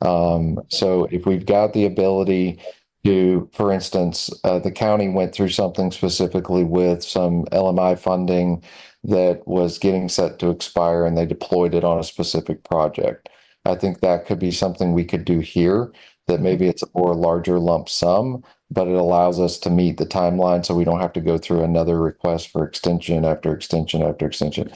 So if we've got the ability to, for instance, the county went through something specifically with some LMI funding that was getting set to expire and they deployed it on a specific project. I think that could be something we could do here, that maybe it's a more larger lump sum, but it allows us to meet the timeline so we don't have to go through another request for extension after extension after extension.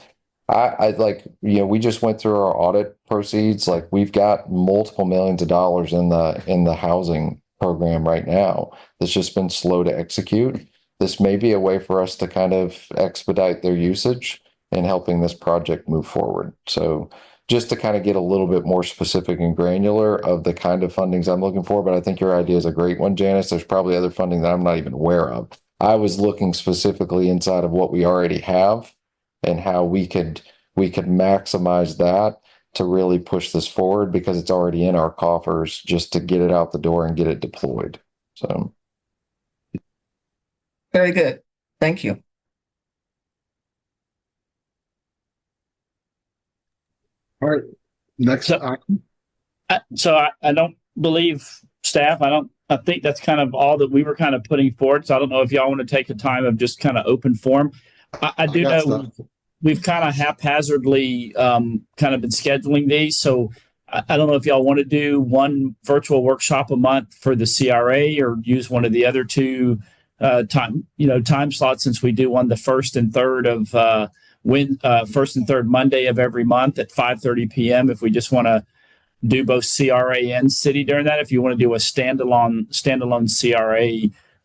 I like, we just went through our audit proceeds. Like, we've got multiple millions of dollars in the housing program right now that's just been slow to execute. This may be a way for us to kind of expedite their usage in helping this project move forward. So just to kind of get a little bit more specific and granular of the kind of fundings I'm looking for, but I think your idea is a great one, Janice. There's probably other funding that I'm not even aware of. I was looking specifically inside of what we already have and how we could maximize that to really push this forward, because it's already in our coffers, just to get it out the door and get it deployed. So. Very good. Thank you. All right. Next. So I don't believe staff. I think that's kind of all that we were kind of putting forward. So I don't know if y'all want to take a time of just kind of open forum. I do got know stuff. we've kind of haphazardly kind of been scheduling these. So I don't know if y'all want to do one virtual workshop a month for the CRA or use one of the other two time slots, since we do one the first and third of first and third Monday of every month at 5:30 p.m. If we just want to do both CRA and city during that, if you want to do a standalone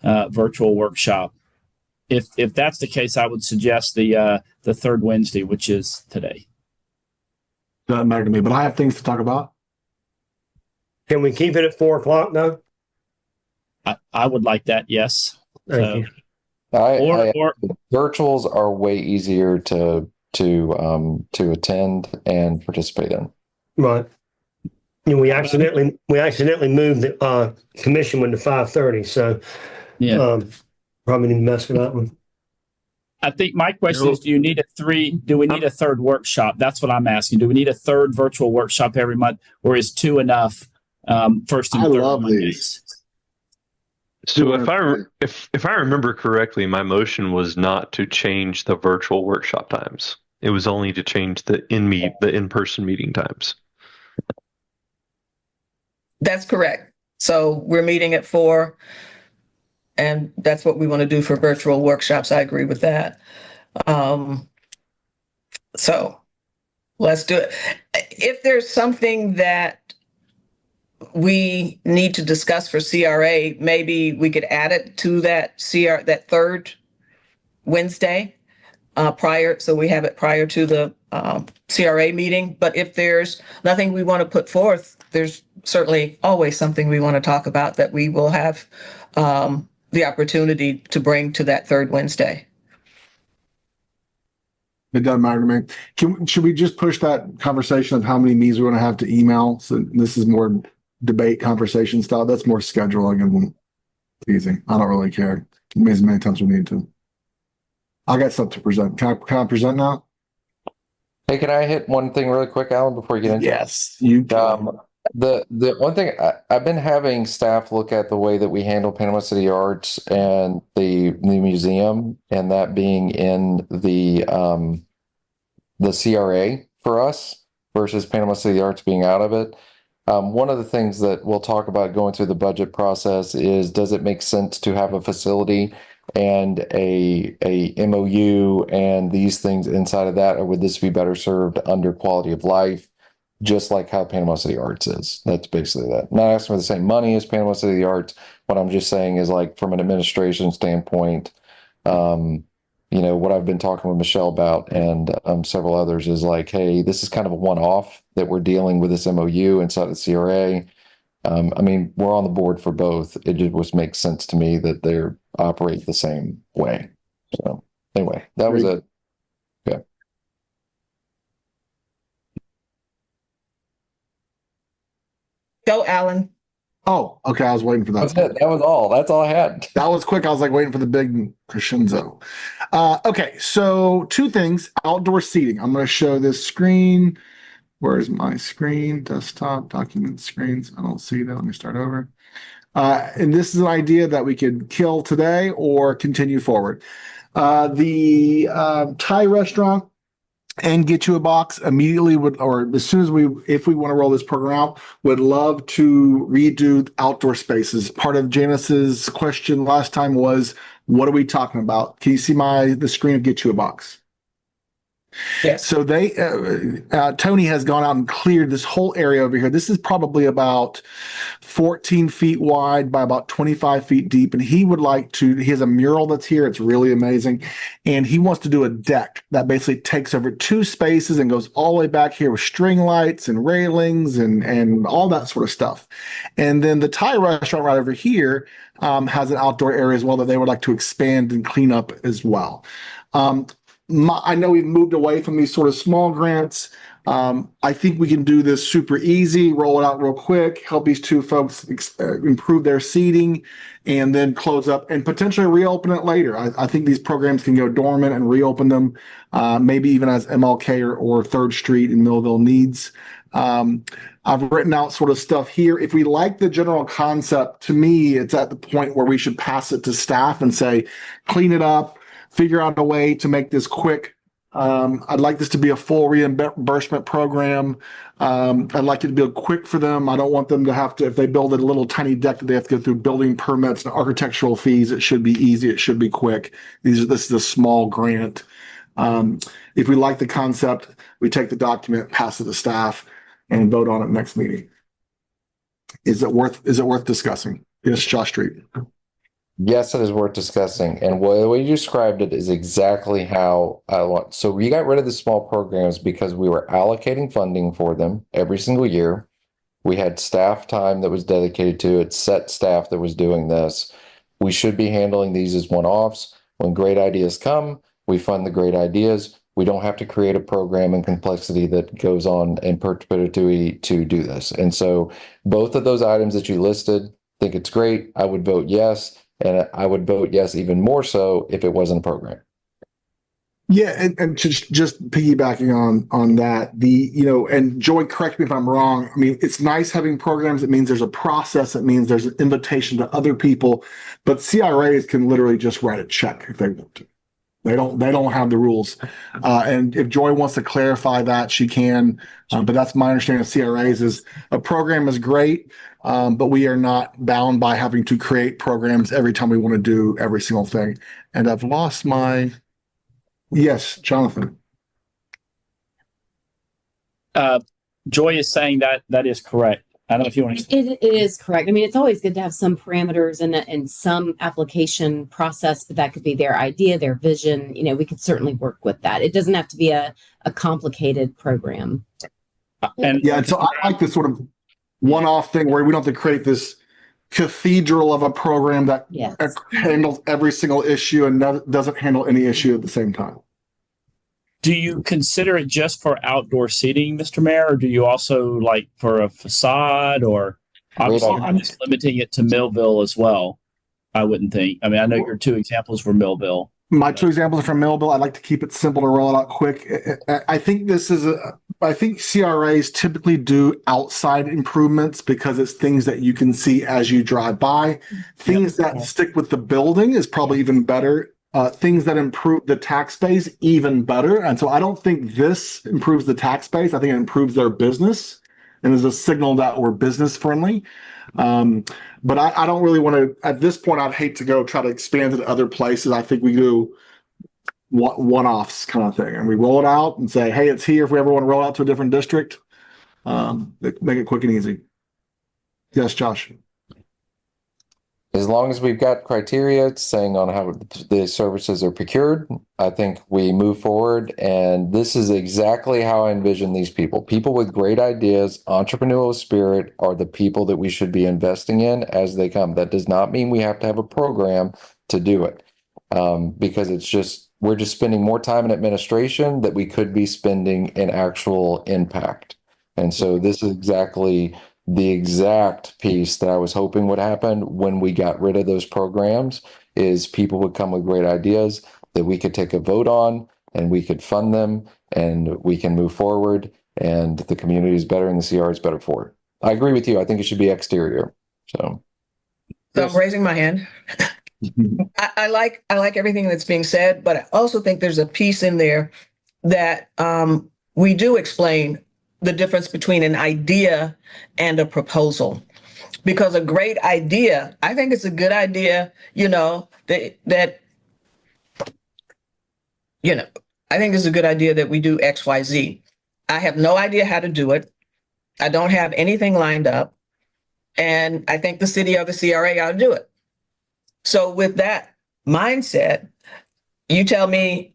CRA virtual workshop. If that's the case, I would suggest the third Wednesday, which is today. Doesn't matter to me, but I have things to talk about. Can we keep it at 4 o'clock though? I would like that. Yes. Thank you. Or Virtuals are way easier to attend and participate in. Right. And we accidentally moved the commission one to 5:30, so yeah. probably need to mess with that one. I think my question is, do we need a third workshop? That's what I'm asking. Do we need a third virtual workshop every month, or is two enough? First and I third love Mondays? these. So if I remember correctly, my motion was not to change the virtual workshop times. It was only to change the in-person meeting times. That's correct. So we're meeting at 4, and that's what we want to do for virtual workshops. I agree with that. So let's do it. If there's something that we need to discuss for CRA, maybe we could add it to that third Wednesday prior, so we have it prior to the CRA meeting. But if there's nothing we want to put forth, there's certainly always something we want to talk about that we will have the opportunity to bring to that third Wednesday. It doesn't matter to me. Should we just push that conversation of how many meetings we want to have to email? So this is more debate conversation style. That's more scheduling and easy. I don't really care. As many times we need to. I got stuff to present. Can I present now? Hey, can I hit one thing really quick, Alan, before you get into it? Yes, you can. The one thing I've been having staff look at the way that we handle Panama City Arts and the museum, and that being in the CRA for us versus Panama City Arts being out of it. One of the things that we'll talk about going through the budget process is, does it make sense to have a facility and a MOU and these things inside of that, or would this be better served under quality of life? Just like how Panama City Arts is. That's basically that. Not asking for the same money as Panama City Arts. What I'm just saying is, like, from an administration standpoint, what I've been talking with Michelle about and several others is like, hey, this is kind of a one-off that we're dealing with this MOU inside of the CRA. We're on the board for both. It just makes sense to me that they operate the same way. So anyway, that was it. Okay. Go, Alan. Oh, okay. I was waiting for that. That's it. That was all. That's all I had. That was quick. I was like waiting for the big crescendo. Okay, so two things. Outdoor seating. I'm going to show this screen. Where's my screen? Desktop, document screens. I don't see that. Let me start over. And this is an idea that we could kill today or continue forward. The Thai restaurant and Get You a Box immediately or as soon as if we want to roll this program out, would love to redo outdoor spaces. Part of Janice's question last time was, what are we talking about? Can you see the screen of Get You a Box? Yes. So Tony has gone out and cleared this whole area over here. This is probably about 14 feet wide by about 25 feet deep. And he has a mural that's here. It's really amazing. And he wants to do a deck that basically takes over two spaces and goes all the way back here with string lights and railings and all that sort of stuff. And then the Thai restaurant right over here has an outdoor area as well that they would like to expand and clean up as well. I know we've moved away from these sort of small grants. I think we can do this super easy, roll it out real quick, help these two folks improve their seating, and then close up and potentially reopen it later. I think these programs can go dormant and reopen them, maybe even as MLK or 3rd Street in Millville needs. I've written out sort of stuff here. If we like the general concept, to me, it's at the point where we should pass it to staff and say, clean it up. figure out a way to make this quick. I'd like this to be a full reimbursement program. I'd like it to be quick for them. I don't want them to have to, if they build a little tiny deck, that they have to go through building permits and architectural fees. It should be easy. It should be quick. This is a small grant. If we like the concept, we take the document, pass it to staff, and vote on it next meeting. Is it worth discussing? Yes, Josh Street. Yes, it is worth discussing. And the way you described it is exactly how I want. So we got rid of the small programs because we were allocating funding for them every single year. We had staff time that was dedicated to it, set staff that was doing this. We should be handling these as one-offs. When great ideas come, we fund the great ideas. We don't have to create a program and complexity that goes on in perpetuity to do this. And so both of those items that you listed, think it's great. I would vote yes. And I would vote yes even more so if it wasn't a program. Yeah, and just piggybacking on that, and Joy, correct me if I'm wrong. I mean, it's nice having programs. It means there's a process. It means there's an invitation to other people. But CRAs can literally just write a check if they want to. They don't have the rules. And if Joy wants to clarify that, she can. But that's my understanding of CRAs is a program is great, but we are not bound by having to create programs every time we want to do every single thing. And I've lost my, yes, Jonathan. Joy is saying that is correct. I don't know if you want to. It is correct. I mean, it's always good to have some parameters and some application process, but that could be their idea, their vision. We could certainly work with that. It doesn't have to be a complicated program. And yeah, so I like this sort of one-off thing where we don't have to create this cathedral of a program that handles every single issue and doesn't handle any issue at the same time. do you consider it just for outdoor seating, Mr. Mayor, or do you also like for a facade, or obviously I'm just limiting it to Millville as well? I wouldn't think. I mean, I know your two examples were Millville. My two examples are from Millville. I'd like to keep it simple to roll it out quick. I think I think CRAs typically do outside improvements because it's things that you can see as you drive by. Things that stick with the building is probably even better. Things that improve the tax base, even better. And so I don't think this improves the tax base. I think it improves their business and is a signal that we're business friendly. But I don't really want to, at this point, I'd hate to go try to expand it to other places. I think we do one-offs kind of thing. And we roll it out and say, hey, it's here if we ever want to roll out to a different district. Make it quick and easy. Yes, Josh. As long as we've got criteria saying on how the services are procured, I think we move forward. And this is exactly how I envision these people. People with great ideas, entrepreneurial spirit are the people that we should be investing in as they come. That does not mean we have to have a program to do it, because we're just spending more time in administration that we could be spending in actual impact. And so this is exactly the exact piece that I was hoping would happen when we got rid of those programs, is people would come with great ideas that we could take a vote on and we could fund them and we can move forward, and the community is better and the CR is better for it. I agree with you. I think it should be exterior. So I'm raising my hand. I like everything that's being said, but I also think there's a piece in there that we do explain the difference between an idea and a proposal. Because a great idea, I think it's a good idea, I think it's a good idea that we do X, Y, Z. I have no idea how to do it. I don't have anything lined up. And I think the city or the CRA ought to do it. So with that mindset, you tell me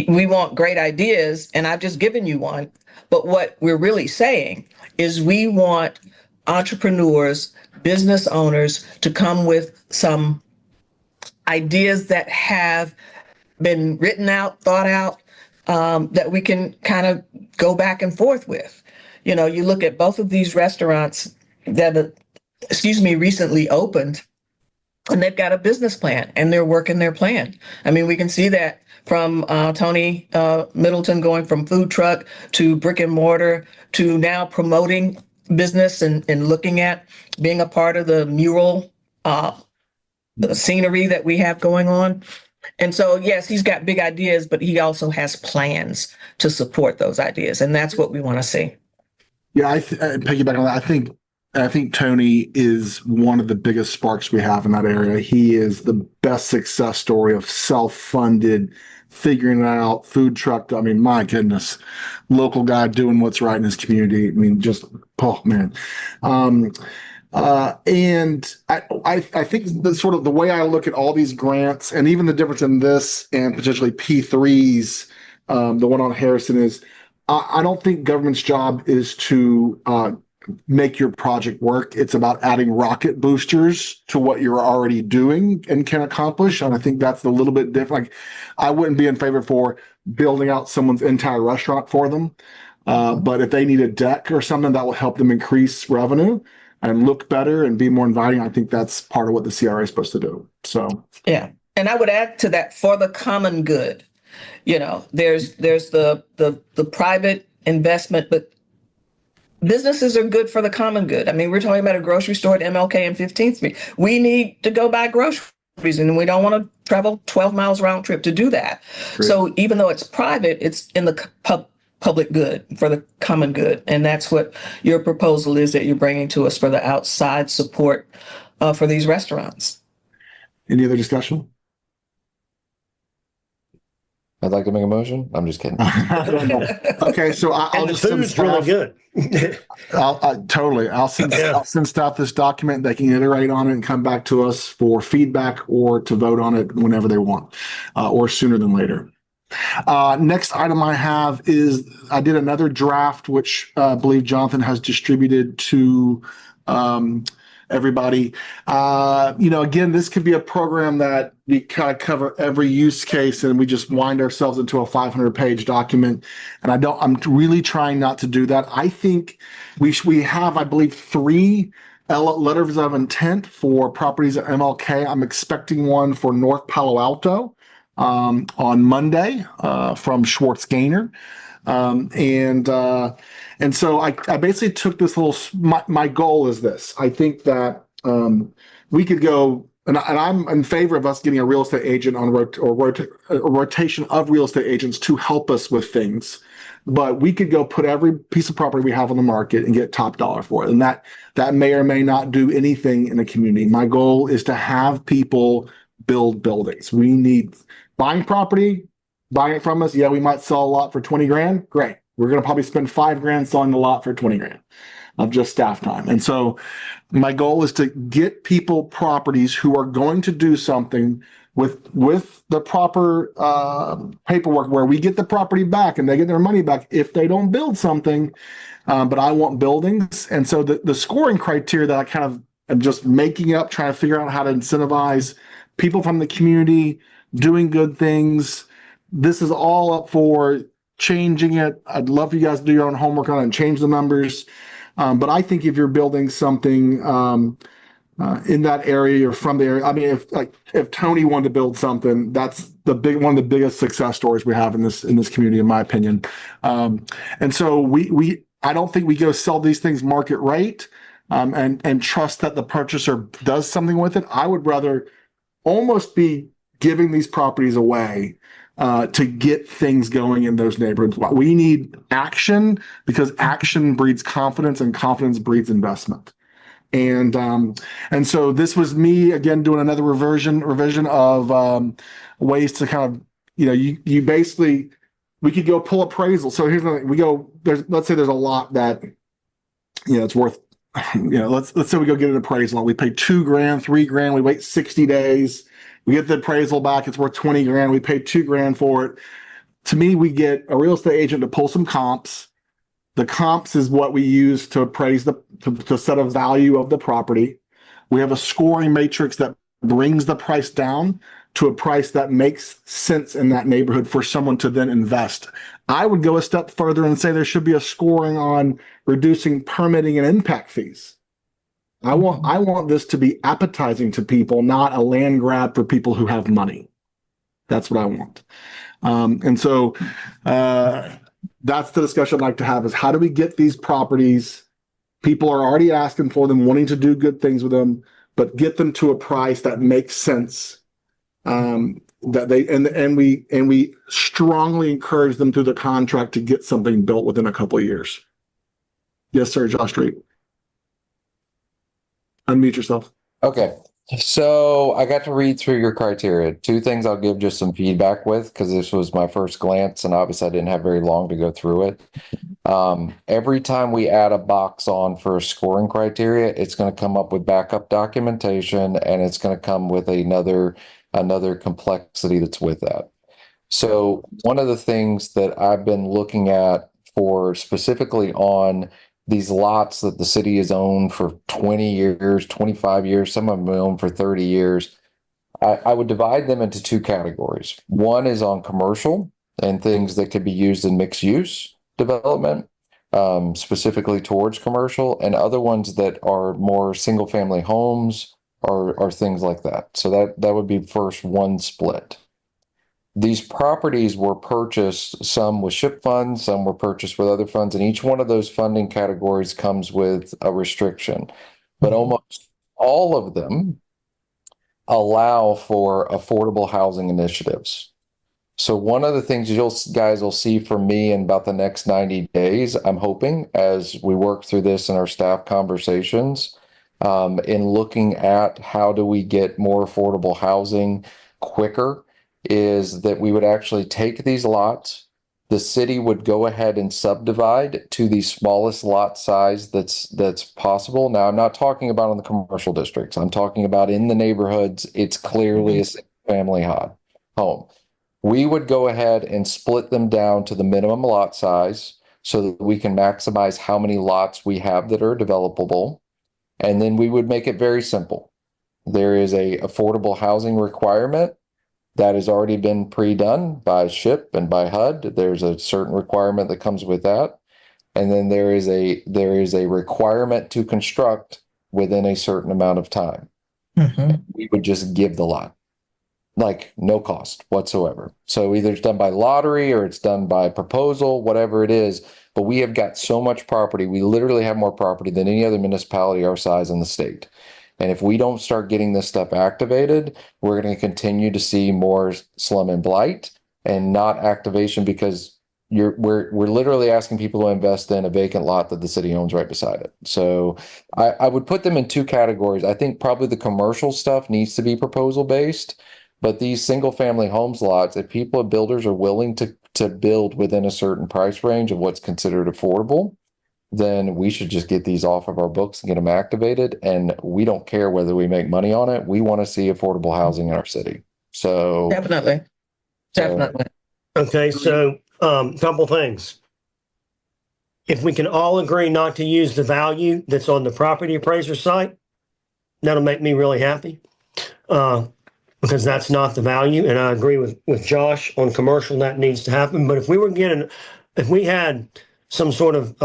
we want great ideas, and I've just given you one. But what we're really saying is we want entrepreneurs, business owners to come with some ideas that have been written out, thought out, that we can kind of go back and forth with. You look at both of these restaurants that, recently opened, and they've got a business plan and they're working their plan. I mean, we can see that from Tony Middleton going from food truck to brick and mortar to now promoting business and looking at being a part of the mural the scenery that we have going on. And so, yes, he's got big ideas, but he also has plans to support those ideas. And that's what we want to see. Yeah, piggyback on that. I think Tony is one of the biggest sparks we have in that area. He is the best success story of self-funded, figuring it out, food truck. I mean, my goodness, local guy doing what's right in his community. I mean, just, oh man. And I think the sort of the way I look at all these grants and even the difference in this and potentially P3s, the one on Harrison is, I don't think government's job is to make your project work. It's about adding rocket boosters to what you're already doing and can accomplish. And I think that's a little bit different. Like, I wouldn't be in favor for building out someone's entire restaurant for them. But if they need a deck or something that will help them increase revenue and look better and be more inviting, I think that's part of what the CRA is supposed to do. So, yeah. And I would add to that, for the common good. You know, there's the private investment, but businesses are good for the common good. I mean, we're talking about a grocery store at MLK and 15th Street. We need to go buy groceries and we don't want to travel 12 miles round trip to do that. Great. So even though it's private, it's in the public good, for the common good. And that's what your proposal is that you're bringing to us for the outside support for these restaurants. any other discussion? I'd like to make a motion. I'm just kidding. Okay, so I'll And the just send food's really staff. good. I'll send staff this document. They can iterate on it and come back to us for feedback or to vote on it whenever they want, or sooner than later. Next item I have is I did another draft, which I believe Jonathan has distributed to everybody. Again, this could be a program that we kind of cover every use case and we just wind ourselves into a 500-page document. And I'm really trying not to do that. I think we have, I believe, 3 letters of intent for properties at MLK. I'm expecting one for North Palo Alto on Monday from Schwartz Gainer. And so I basically took this my goal is this. I think that we could go, and I'm in favor of us getting a real estate agent on a rotation of real estate agents to help us with things. But we could go put every piece of property we have on the market and get top dollar for it. And that may or may not do anything in the community. My goal is to have people build buildings. We need buying property, buying it from us. Yeah, we might sell a lot for 20 grand. Great. We're going to probably spend 5 grand selling the lot for 20 grand of just staff time. And so my goal is to get people properties who are going to do something with the proper paperwork where we get the property back and they get their money back if they don't build something. But I want buildings. And so the scoring criteria that I kind of am just making up, trying to figure out how to incentivize people from the community doing good things. This is all up for changing it. I'd love for you guys to do your own homework on it and change the numbers. But I think if you're building something in that area or from the area, I mean, if Tony wanted to build something, that's one of the biggest success stories we have in this community, in my opinion. And so I don't think we go sell these things market rate and trust that the purchaser does something with it. I would rather almost be giving these properties away to get things going in those neighborhoods. We need action because action breeds confidence and confidence breeds investment. And so this was me again doing another revision of ways to kind of, you basically, we could go pull appraisal. So here's the thing, let's say there's a lot that, it's worth, let's say we go get an appraisal. We pay 2 grand, 3 grand, we wait 60 days. We get the appraisal back. It's worth 20 grand. We paid 2 grand for it. To me, we get a real estate agent to pull some comps. The comps is what we use to appraise to set a value of the property. We have a scoring matrix that brings the price down to a price that makes sense in that neighborhood for someone to then invest. I would go a step further and say there should be a scoring on reducing permitting and impact fees. I want this to be appetizing to people, not a land grab for people who have money. That's what I want. And so that's the discussion I'd like to have is how do we get these properties? People are already asking for them, wanting to do good things with them, but get them to a price that makes sense that they and we strongly encourage them through the contract to get something built within a couple of years. Yes, sir, Josh Street. Unmute yourself. Okay. So I got to read through your criteria. Two things I'll give just some feedback with, because this was my first glance and obviously I didn't have very long to go through it. Every time we add a box on for a scoring criteria, it's going to come up with backup documentation and it's going to come with another complexity that's with that. So one of the things that I've been looking at for specifically on these lots that the city has owned for 20 years, 25 years, some of them owned for 30 years, I would divide them into two categories. One is on commercial and things that could be used in mixed use development, specifically towards commercial, and other ones that are more single family homes or things like that. So that would be first one split. These properties were purchased, some with SHIP funds, some were purchased with other funds, and each one of those funding categories comes with a restriction. But almost all of them allow for affordable housing initiatives. So one of the things you guys will see from me in about the next 90 days, I'm hoping, as we work through this in our staff conversations, in looking at how do we get more affordable housing quicker, is that we would actually take these lots, the city would go ahead and subdivide to the smallest lot size that's possible. Now, I'm not talking about in the commercial districts. I'm talking about in the neighborhoods. It's clearly a single family home. We would go ahead and split them down to the minimum lot size so that we can maximize how many lots we have that are developable. And then we would make it very simple. There is a affordable housing requirement that has already been pre-done by SHIP and by HUD. There's a certain requirement that comes with that. And then there is a requirement to construct within a certain amount of time. We would just give the lot, like no cost whatsoever. So either it's done by lottery or it's done by proposal, whatever it is. But we have got so much property. We literally have more property than any other municipality our size in the state. And if we don't start getting this stuff activated, we're going to continue to see more slum and blight and not activation, because we're literally asking people to invest in a vacant lot that the city owns right beside it. So I would put them in two categories. I think probably the commercial stuff needs to be proposal based, but these single family homes lots, if builders are willing to build within a certain price range of what's considered affordable, then we should just get these off of our books and get them activated. And we don't care whether we make money on it. We want to see affordable housing in our city. So Definitely. Okay, so couple things. If we can all agree not to use the value that's on the property appraiser site, that'll make me really happy. Because that's not the value. And I agree with Josh on commercial, that needs to happen. But if we had some sort of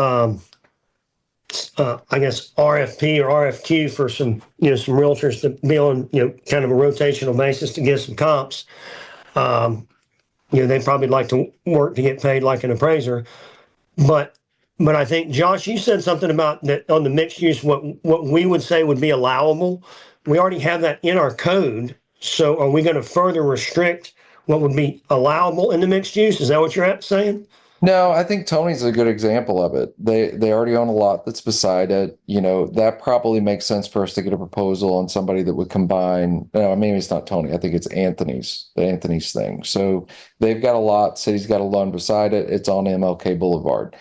I guess RFP or RFQ for some realtors to be on, kind of a rotational basis to get some comps. They'd probably like to work to get paid like an appraiser. But I think, Josh, you said something about that on the mixed use, what we would say would be allowable. We already have that in our code. So are we going to further restrict what would be allowable in the mixed use? Is that what you're saying? no, I think Tony's a good example of it. They already own a lot that's beside it. That probably makes sense for us to get a proposal on somebody that would combine. No, maybe it's not Tony. I think it's Anthony's thing. So they've got a lot. City's got a loan beside it. It's on MLK Boulevard.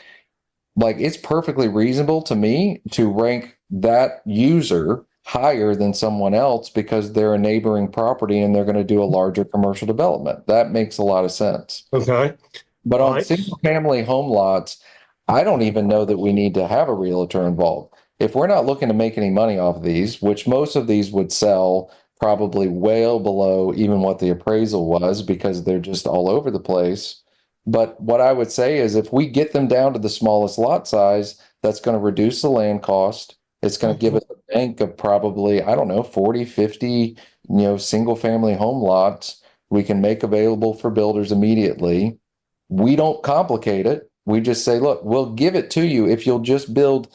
Like, it's perfectly reasonable to me to rank that user higher than someone else because they're a neighboring property and they're going to do a larger commercial development. That makes a lot of sense. Okay. But on Right. single family home lots, I don't even know that we need to have a realtor involved. If we're not looking to make any money off of these, which most of these would sell probably well below even what the appraisal was because they're just all over the place. But what I would say is if we get them down to the smallest lot size, that's going to reduce the land cost. It's going to give us a bank of probably, 40, 50, single family home lots we can make available for builders immediately. We don't complicate it. We just say, look, we'll give it to you if you'll just build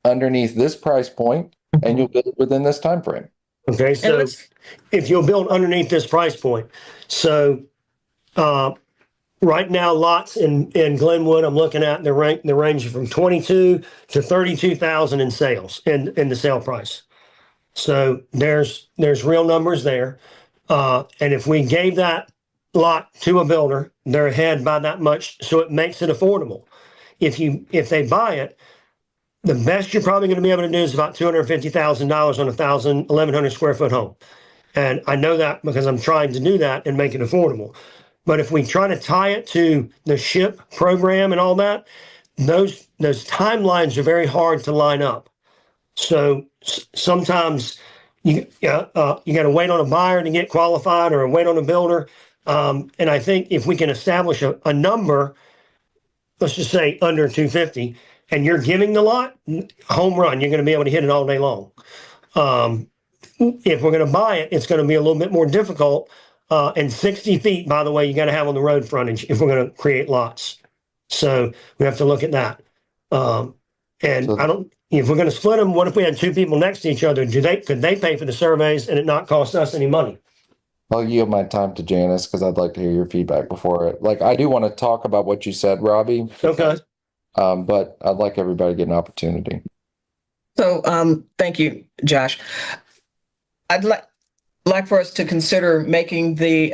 underneath this price point and you'll build within this time frame. Okay, And so let's, if you'll build underneath this price point. So right now, lots in Glenwood, I'm looking at the range from 22 to 32,000 in sales in the sale price. So there's real numbers there. And if we gave that lot to a builder, they're ahead by that much, so it makes it affordable. If they buy it, the best you're probably going to be able to do is about $250,000 on 1,100 square foot home. And I know that because I'm trying to do that and make it affordable. But if we try to tie it to the SHIP program and all that, those timelines are very hard to line up. So sometimes you got to wait on a buyer to get qualified or wait on a builder. And I think if we can establish a number, let's just say under 250, and you're giving the lot, home run, you're going to be able to hit it all day long. If we're going to buy it, it's going to be a little bit more difficult. And 60 feet, by the way, you got to have on the road frontage if we're going to create lots. So we have to look at that. If we're going to split them, what if we had two people next to each other? Could they pay for the surveys and it not cost us any money? I'll yield my time to Janice because I'd like to hear your feedback before it. Like, I do want to talk about what you said, Robbie. Okay. But I'd like everybody to get an opportunity. so thank you, Josh. I'd like for us to consider making the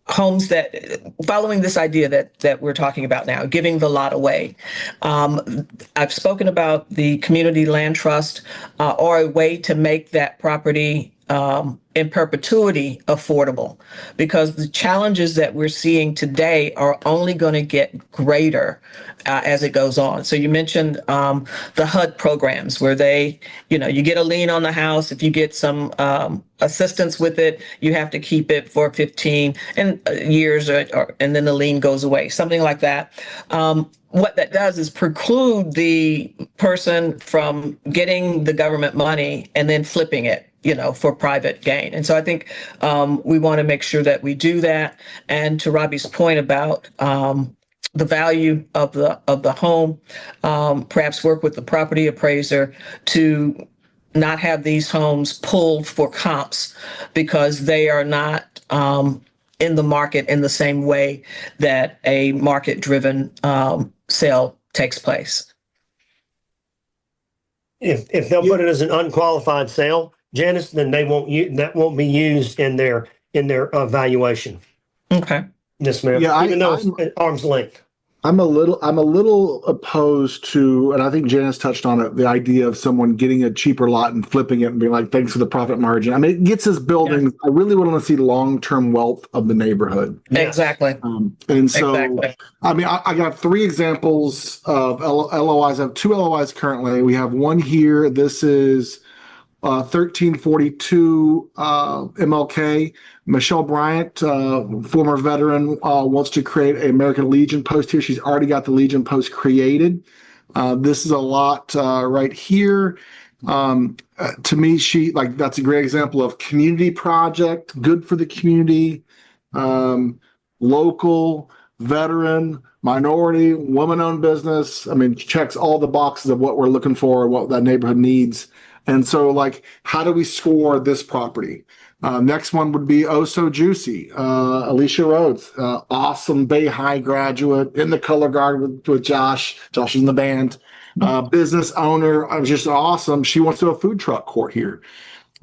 homes that following this idea that we're talking about now, giving the lot away. I've spoken about the community land trust or a way to make that property in perpetuity affordable, because the challenges that we're seeing today are only going to get greater as it goes on. So you mentioned the HUD programs where you get a lien on the house. If you get some assistance with it, you have to keep it for 15 years and then the lien goes away, something like that. What that does is preclude the person from getting the government money and then flipping it, for private gain. And so I think we want to make sure that we do that. And to Robbie's point about the value of the home, perhaps work with the property appraiser to not have these homes pulled for comps because they are not in the market in the same way that a market-driven sale takes place. If they'll put it as an unqualified sale, Janice, then that won't be used in their valuation. Okay. Yes, ma'am. Yeah, even though it's at arm's length. I'm a little opposed to, and I think Janice touched on it, the idea of someone getting a cheaper lot and flipping it and being like, thanks for the profit margin. I mean, it gets us buildings. I really want to see long-term wealth of the neighborhood. Yes. Exactly. And so, Exactly. I mean, I got 3 examples of LOIs. I have 2 LOIs currently. We have one here. This is 1342 MLK. Michelle Bryant, former veteran, wants to create an American Legion post here. She's already got the Legion post created. This is a lot right here. To me, that's a great example of community project, good for the community, local, veteran, minority, woman-owned business. I mean, checks all the boxes of what we're looking for, what that neighborhood needs. And so, how do we score this property? Next one would be Oh So Juicy. Alicia Rhodes, awesome Bay High graduate, in the color guard with Josh. Josh is in the band. Business owner, just awesome. She wants to do a food truck court here.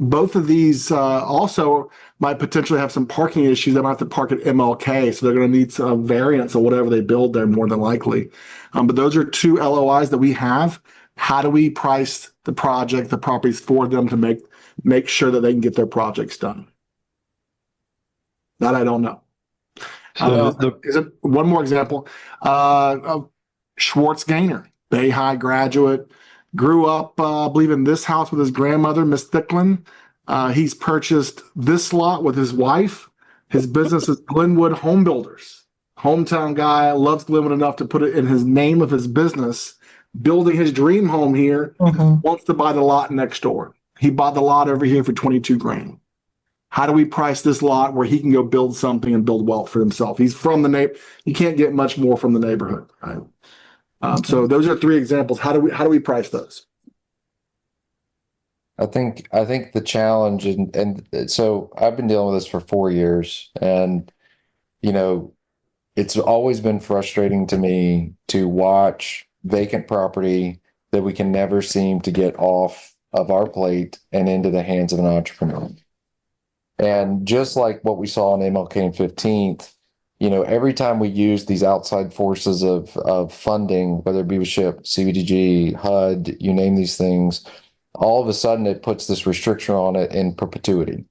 Both of these also might potentially have some parking issues. They might have to park at MLK, so they're going to need some variance of whatever they build there, more than likely. But those are 2 LOIs that we have. How do we price the properties for them to make sure that they can get their projects done? That I don't know. One more example. Schwartz Gaynor, Bay High graduate, grew up, I believe, in this house with his grandmother, Miss Thicklin. He's purchased this lot with his wife. His business is Glenwood Home Builders. Hometown guy, loves Glenwood enough to put it in his name of his business. Building his dream home here, wants to buy the lot next door. He bought the lot over here for $22,000. How do we price this lot where he can go build something and build wealth for himself? He's from the neighborhood. You can't get much more from the neighborhood. Right? So those are 3 examples. How do we price those? I think the challenge and so I've been dealing with this for 4 years, and you know, it's always been frustrating to me to watch vacant property that we can never seem to get off of our plate and into the hands of an entrepreneur. And just like what we saw in MLK and 15th, you know, every time we use these outside forces of funding, whether it be with SHIP, CBDG, HUD, you name these things, all of a sudden it puts this restriction on it in perpetuity.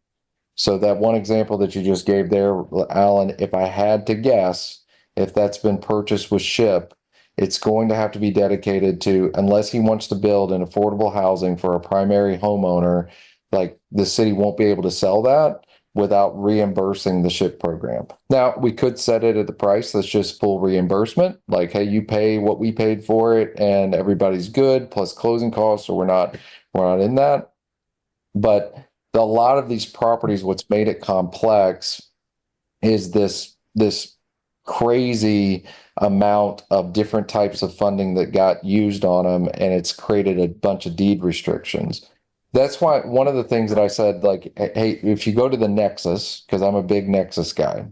So that one example that you just gave there, Alan, if I had to guess, if that's been purchased with SHIP, it's going to have to be dedicated to, unless he wants to build an affordable housing for a primary homeowner, like the city won't be able to sell that without reimbursing the SHIP program. Now, we could set it at the price that's just full reimbursement, like, hey, you pay what we paid for it and everybody's good, plus closing costs, or we're not in that. But a lot of these properties, what's made it complex is this crazy amount of different types of funding that got used on them, and it's created a bunch of deed restrictions. That's why one of the things that I said, like, hey, if you go to the Nexus, because I'm a big Nexus guy,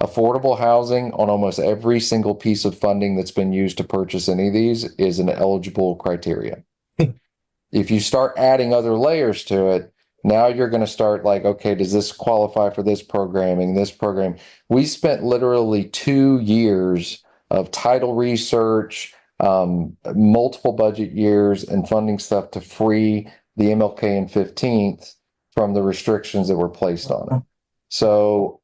affordable housing on almost every single piece of funding that's been used to purchase any of these is an eligible criteria. If you start adding other layers to it, now you're going to start like, okay, does this qualify for this programming, this program? We spent literally 2 years of title research, multiple budget years and funding stuff to free the MLK and 15th from the restrictions that were placed on it. So,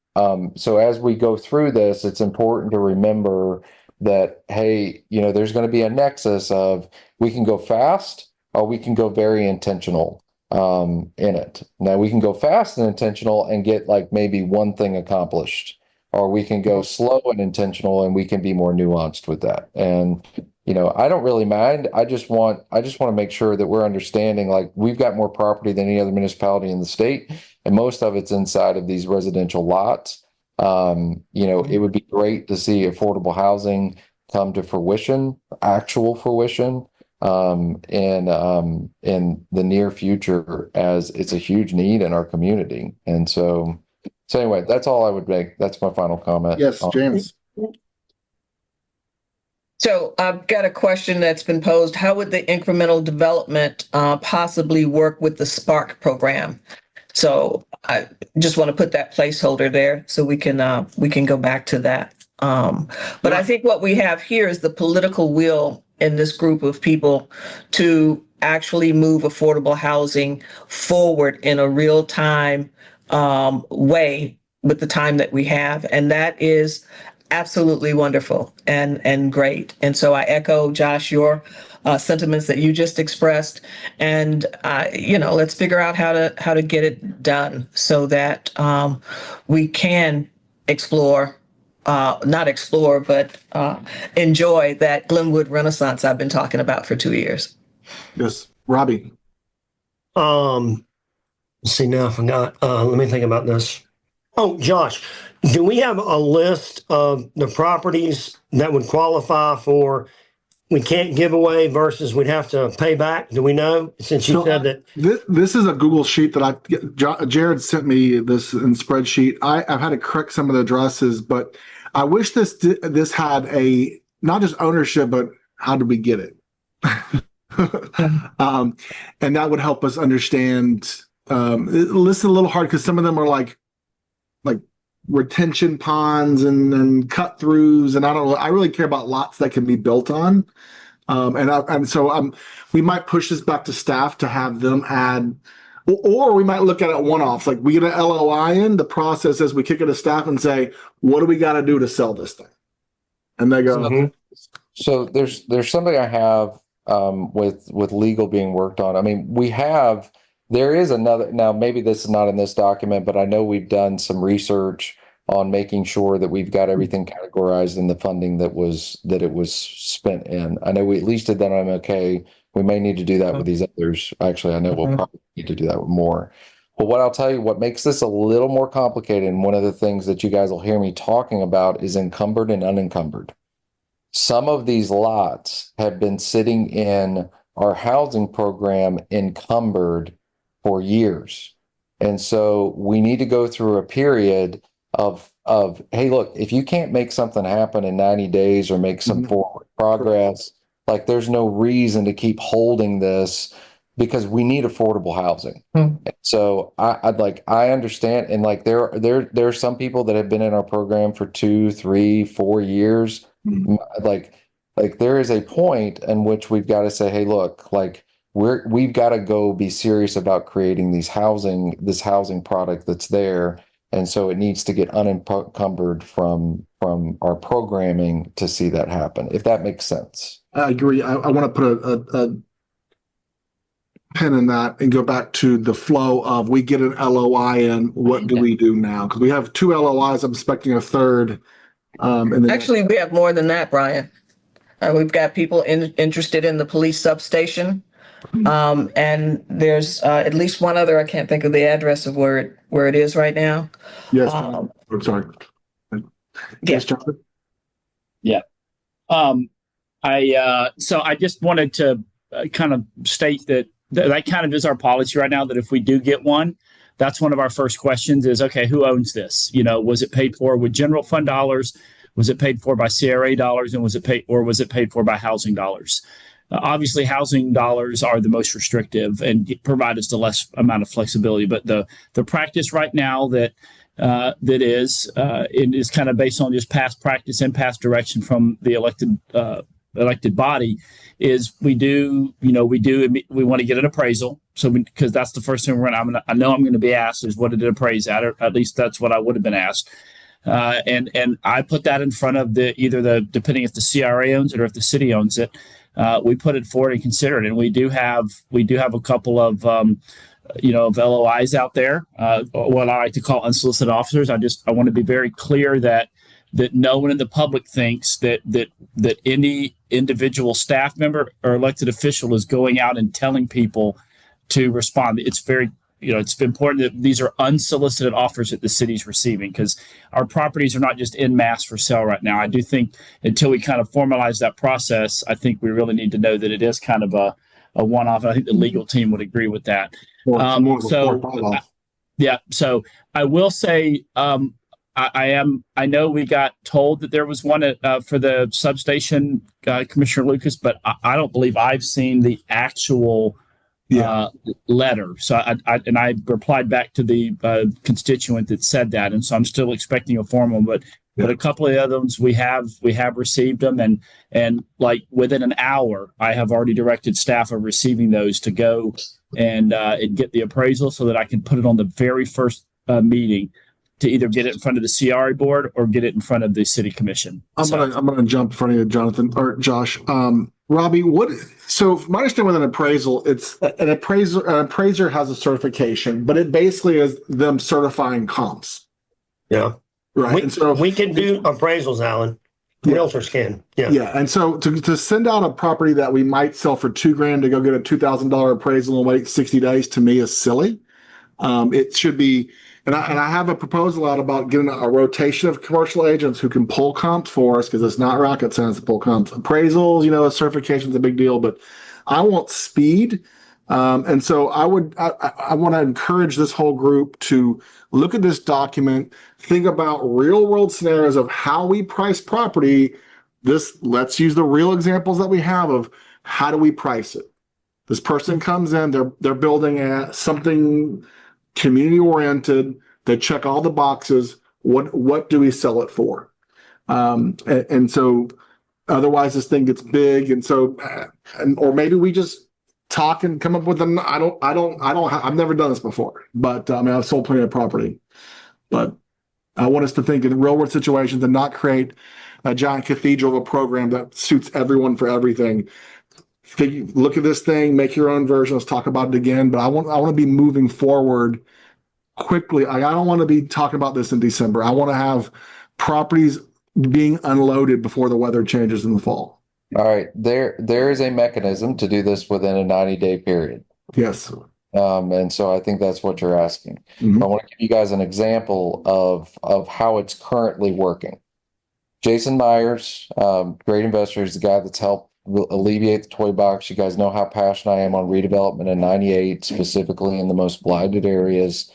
so as we go through this, it's important to remember that, hey, you know, there's going to be a nexus of we can go fast or we can go very intentional in it. Now we can go fast and intentional and get like maybe one thing accomplished, or we can go slow and intentional and we can be more nuanced with that. And you know, I don't really mind. I just want to make sure that we're understanding, like, we've got more property than any other municipality in the state, and most of it's inside of these residential lots. You know, it would be great to see affordable housing come to fruition, actual fruition, in the near future, as it's a huge need in our community. And so anyway, that's all I would make. That's my final comment. Yes, James. So I've got a question that's been posed. How would the incremental development possibly work with the Spark program? So I just want to put that placeholder there so we can go back to that. But I think what we have here is the political will in this group of people to actually move affordable housing forward in a real time way with the time that we have. And that is absolutely wonderful and great. And so I echo, Josh, your sentiments that you just expressed. And you know, let's figure out how to get it done so that we can explore, not explore, but enjoy that Glenwood Renaissance I've been talking about for 2 years. Yes, Robbie. Let's see, now I forgot. Let me think about this. Oh, Josh, do we have a list of the properties that would qualify for we can't give away versus we'd have to pay back? Do we know? Since you said that. This is a Google sheet that Jared sent me, this in spreadsheet. I've had to correct some of the addresses, but I wish this had a, not just ownership, but how did we get it? And that would help us understand. Listen a little hard because some of them are like retention ponds and cut throughs, and I really care about lots that can be built on. We might push this back to staff to have them add, or we might look at it one-off. Like we get an LOI in, the process is we kick it to staff and say, what do we got to do to sell this thing? And they go, So there's something I have with legal being worked on. I mean, there is another, now maybe this is not in this document, but I know we've done some research on making sure that we've got everything categorized in the funding that it was spent in. I know we at least did that on MLK. We may need to do that with these others. Actually, I know we'll probably need to do that with more. But what I'll tell you, what makes this a little more complicated, and one of the things that you guys will hear me talking about, is encumbered and unencumbered. Some of these lots have been sitting in our housing program encumbered for years. And so we need to go through a period of, hey, look, if you can't make something happen in 90 days or make some forward progress, like there's no reason to keep holding this because we need affordable housing. So I understand. And like, there are some people that have been in our program for 2, 3, 4 years. Like there is a point in which we've got to say, hey, look, like we've got to go be serious about creating this housing product that's there. And so it needs to get unencumbered from our programming to see that happen, if that makes sense. I agree. I want to put a pin in that and go back to the flow of we get an LOI in, what do we do now? Because we have 2 LOIs. I'm expecting a third. Actually, we have more than that, Brian. We've got people interested in the police substation. And there's at least one other, I can't think of the address of where it is right now. Yes. I'm sorry. Yes, Jonathan? Yeah. So I just wanted to kind of state that kind of is our policy right now, that if we do get one, that's one of our first questions is, okay, who owns this? You know, was it paid for with general fund dollars? Was it paid for by CRA dollars? And was it paid for by housing dollars? Obviously, housing dollars are the most restrictive and provide us the less amount of flexibility. But the practice right now that is kind of based on just past practice and past direction from the elected body is we want to get an appraisal. So because that's the first thing I know I'm going to be asked is what did it appraise at, or at least that's what I would have been asked. And I put that in front of depending if the CRA owns it or if the city owns it. We put it forward and consider it, and we do have a couple of of LOIs out there. What I like to call unsolicited offers. I want to be very clear that no one in the public thinks that any individual staff member or elected official is going out and telling people to respond. It's very it's important that these are unsolicited offers that the city's receiving, because our properties are not just en masse for sale right now. I do think until we kind of formalize that process, I think we really need to know that it is kind of a one-off. I think the legal team would agree with that. So I will say, I know we got told that there was one for the substation, Commissioner Lucas, but I don't believe I've seen the actual letter. So I replied back to the constituent that said that, and so I'm still expecting a formal. But a couple of the other ones we have received them, and like within an hour, I have already directed staff of receiving those to go and get the appraisal so that I can put it on the very first meeting to either get it in front of the CRA board or get it in front of the city commission. I'm gonna jump in front of you, Jonathan or Josh. Robbie, so from my understanding with an appraisal, it's an appraiser has a certification, but it basically is them certifying comps. Yeah. Right. And so we can do appraisals, Alan. Realtors can. Yeah. Yeah. And so to send out a property that we might sell for $2,000 to go get a $2,000 appraisal and wait 60 days to me is silly. It should be, and I have a proposal out about getting a rotation of commercial agents who can pull comps for us, because it's not rocket science to pull comps. Appraisals, certification is a big deal, but I want speed. And so I want to encourage this whole group to look at this document, think about real world scenarios of how we price property. Let's use the real examples that we have of how do we price it. This person comes in, they're building at something community oriented. They check all the boxes. What do we sell it for? And so otherwise this thing gets big. And so, or maybe we just talk and come up with them. I've never done this before, but I've sold plenty of property, but I want us to think in real world situations and not create a giant cathedral of a program that suits everyone for everything. Look at this thing, make your own version. Let's talk about it again. But I want to be moving forward quickly. I don't want to be talking about this in December. I want to have properties being unloaded before the weather changes in the fall. All right. There is a mechanism to do this within a 90-day period. Yes. And so I think that's what you're asking. Mm-hmm. I want to give you guys an example of how it's currently working. Jason Myers, great investor, is the guy that's helped will alleviate the toy box. You guys know how passionate I am on redevelopment in 98, specifically in the most blighted areas.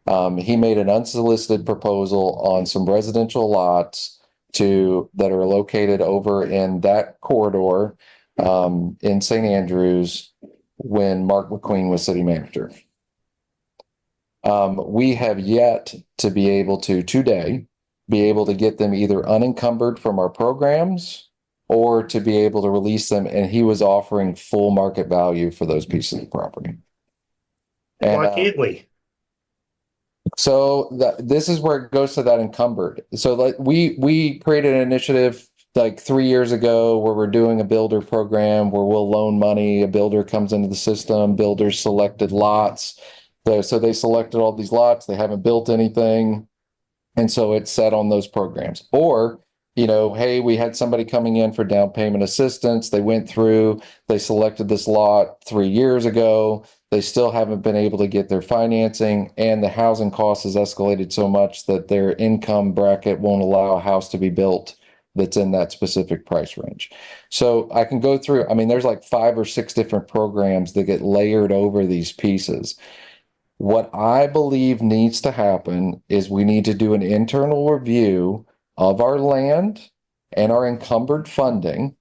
He made an unsolicited proposal on some residential lots that are located over in that corridor in St. Andrews when Mark McQueen was city manager. We have yet to be able to today be able to get them either unencumbered from our programs or to be able to release them. And he was offering full market value for those pieces of property. And, Why can't we? So this is where it goes to that encumbered. So like we created an initiative like 3 years ago where we're doing a builder program where we'll loan money. A builder comes into the system, builders selected lots. So they selected all these lots. They haven't built anything. And so it's set on those programs. Or, you know, hey, we had somebody coming in for down payment assistance. They went through, they selected this lot 3 years ago. They still haven't been able to get their financing, and the housing cost has escalated so much that their income bracket won't allow a house to be built that's in that specific price range. So I can go through, I mean, there's like 5 or 6 different programs that get layered over these pieces. What I believe needs to happen is we need to do an internal review of our land and our encumbered funding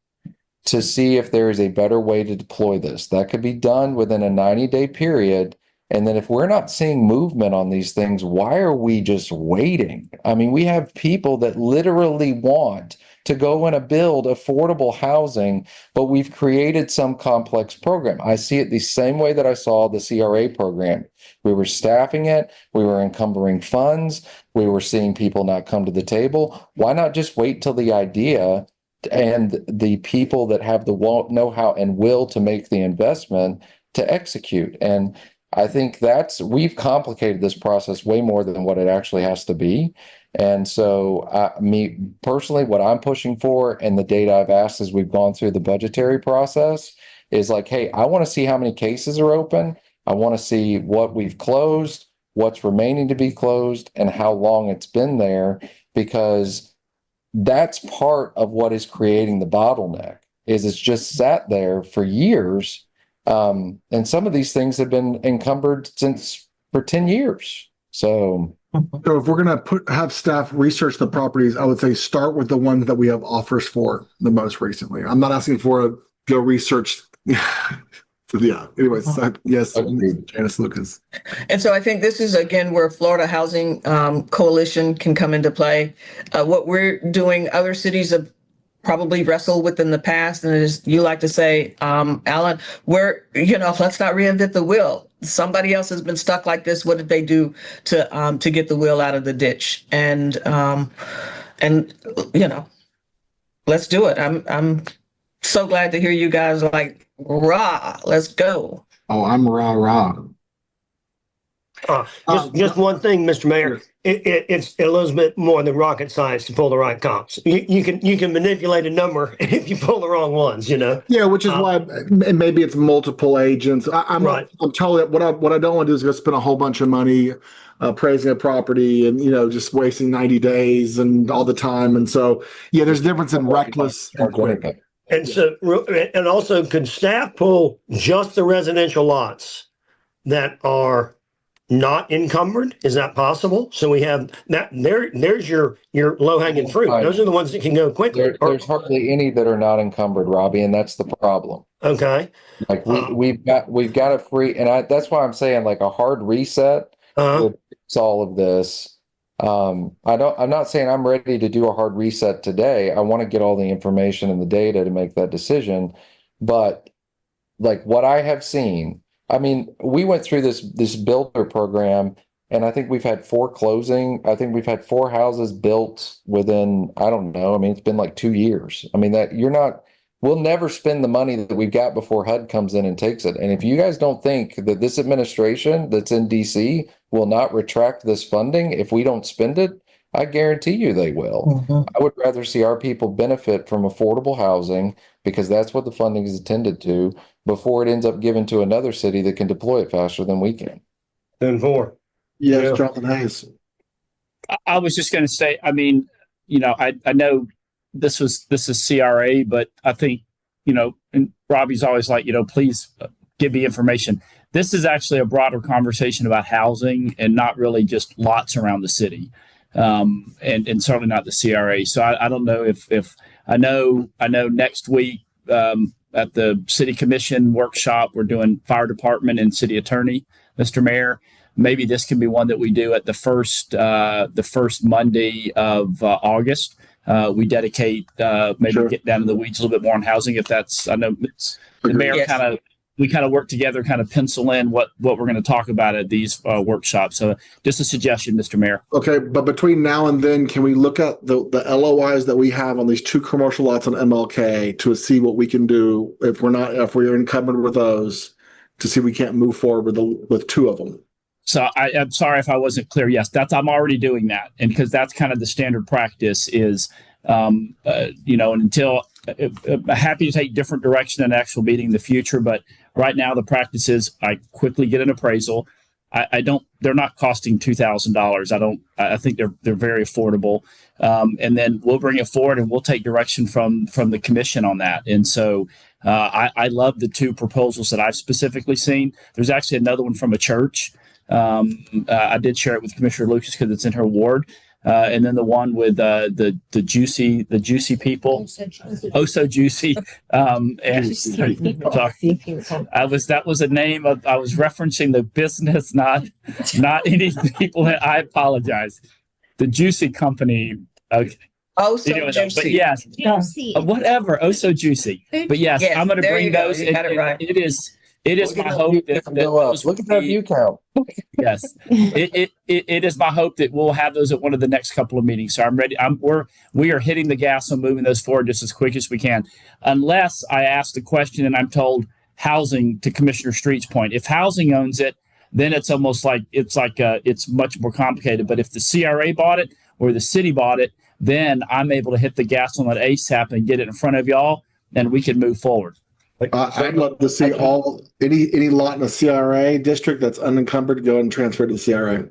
to see if there is a better way to deploy this. That could be done within a 90-day period. And then if we're not seeing movement on these things, why are we just waiting? I mean, we have people that literally want to go and build affordable housing, but we've created some complex program. I see it the same way that I saw the CRA program. We were staffing it, we were encumbering funds, we were seeing people not come to the table. Why not just wait till the idea and the people that have the know-how and will to make the investment to execute? And I think we've complicated this process way more than what it actually has to be. And so me personally, what I'm pushing for and the data I've asked as we've gone through the budgetary process is like, hey, I want to see how many cases are open. I want to see what we've closed, what's remaining to be closed, and how long it's been there, because that's part of what is creating the bottleneck. Is it's just sat there for years. And some of these things have been encumbered for 10 years. So if we're going to have staff research the properties, I would say start with the ones that we have offers for the most recently. I'm not asking for go research. So yeah, anyways, yes, Janice Lucas. And so I think this is, again, where Florida Housing Coalition can come into play. What we're doing, other cities have probably wrestled with in the past. And as you like to say, Alan, let's not reinvent the wheel. Somebody else has been stuck like this. What did they do to get the wheel out of the ditch? And let's do it. I'm so glad to hear you guys are like, rah, let's go. Oh, I'm rah. Just one thing, Mr. Mayor. It's a little bit more than rocket science to pull the right comps. You can manipulate a number if you pull the wrong ones, Yeah, which is why maybe it's multiple agents. I'm right. I'm totally what I don't want to do is go spend a whole bunch of money appraising a property and just wasting 90 days and all the time. And so there's a difference in reckless and quick. And so, and also, could staff pull just the residential lots that are not encumbered? Is that possible? So we have that. There's your low hanging fruit. Those are the ones that can go quickly. There's hardly any that are not encumbered, Robbie, and that's the problem. Okay. Like we've got a free, and that's why I'm saying like a hard reset would fix all of this. I'm not saying I'm ready to do a hard reset today. I want to get all the information and the data to make that decision. But like what I have seen, I mean, we went through this builder program, and I think we've had 4 closing. I think we've had 4 houses built within, I don't know. I mean, it's been like 2 years. I mean, we'll never spend the money that we've got before HUD comes in and takes it. And if you guys don't think that this administration that's in DC will not retract this funding if we don't spend it, I guarantee you they will. Mm-hmm. I would rather see our people benefit from affordable housing, because that's what the funding is intended to, before it ends up given to another city that can deploy it faster than we can. 10-4. Yes, Jonathan Hayes. I was just going to say, I mean, I know this is CRA, but I think, and Robbie's always like, please give me information. This is actually a broader conversation about housing and not really just lots around the city. And certainly not the CRA. So I don't know if I know next week, at the city commission workshop, we're doing fire department and city attorney, Mr. Mayor. Maybe this can be one that we do at the first Monday of August. We dedicate, maybe Sure. get down to the weeds a little bit more on housing. If that's, I know the mayor Yes. we kind of work together, kind of pencil in what we're going to talk about at these workshops. So just a suggestion, Mr. Mayor. Okay, but between now and then, can we look at the LOIs that we have on these 2 commercial lots on MLK to see what we can do if we're encumbered with those, to see if we can't move forward with 2 of them? So I'm sorry if I wasn't clear. Yes, I'm already doing that. And because that's kind of the standard practice is, and until happy to take different direction in actual meeting in the future. But right now the practice is I quickly get an appraisal. They're not costing $2,000. I think they're very affordable. And then we'll bring it forward and we'll take direction from the commission on that. And so I love the 2 proposals that I've specifically seen. There's actually another one from a church. I did share it with Commissioner Lucas because it's in her ward. And then the one with the juicy people. Oh, so juicy. And sorry, that was a name of, I was referencing the business, not any people. I apologize. The juicy company. Okay. Oh, so Anyway, but juicy. yes, Juicy. Whatever. Oh, so jucy. But yes, Yes, I'm going to there bring you go. those. You got it right. It is Look at my that hope view that count go up. those Look will at that be- view count. Yes, it is my hope that we'll have those at one of the next couple of meetings. So I'm ready. We are hitting the gas on moving those forward just as quick as we can, unless I ask the question and I'm told housing, to Commissioner Street's point. If housing owns it, then it's almost like it's much more complicated. But if the CRA bought it or the city bought it, then I'm able to hit the gas on that ASAP and get it in front of y'all, and we can move forward. I'd love to see any lot in the CRA district that's unencumbered go and transfer to the CRA.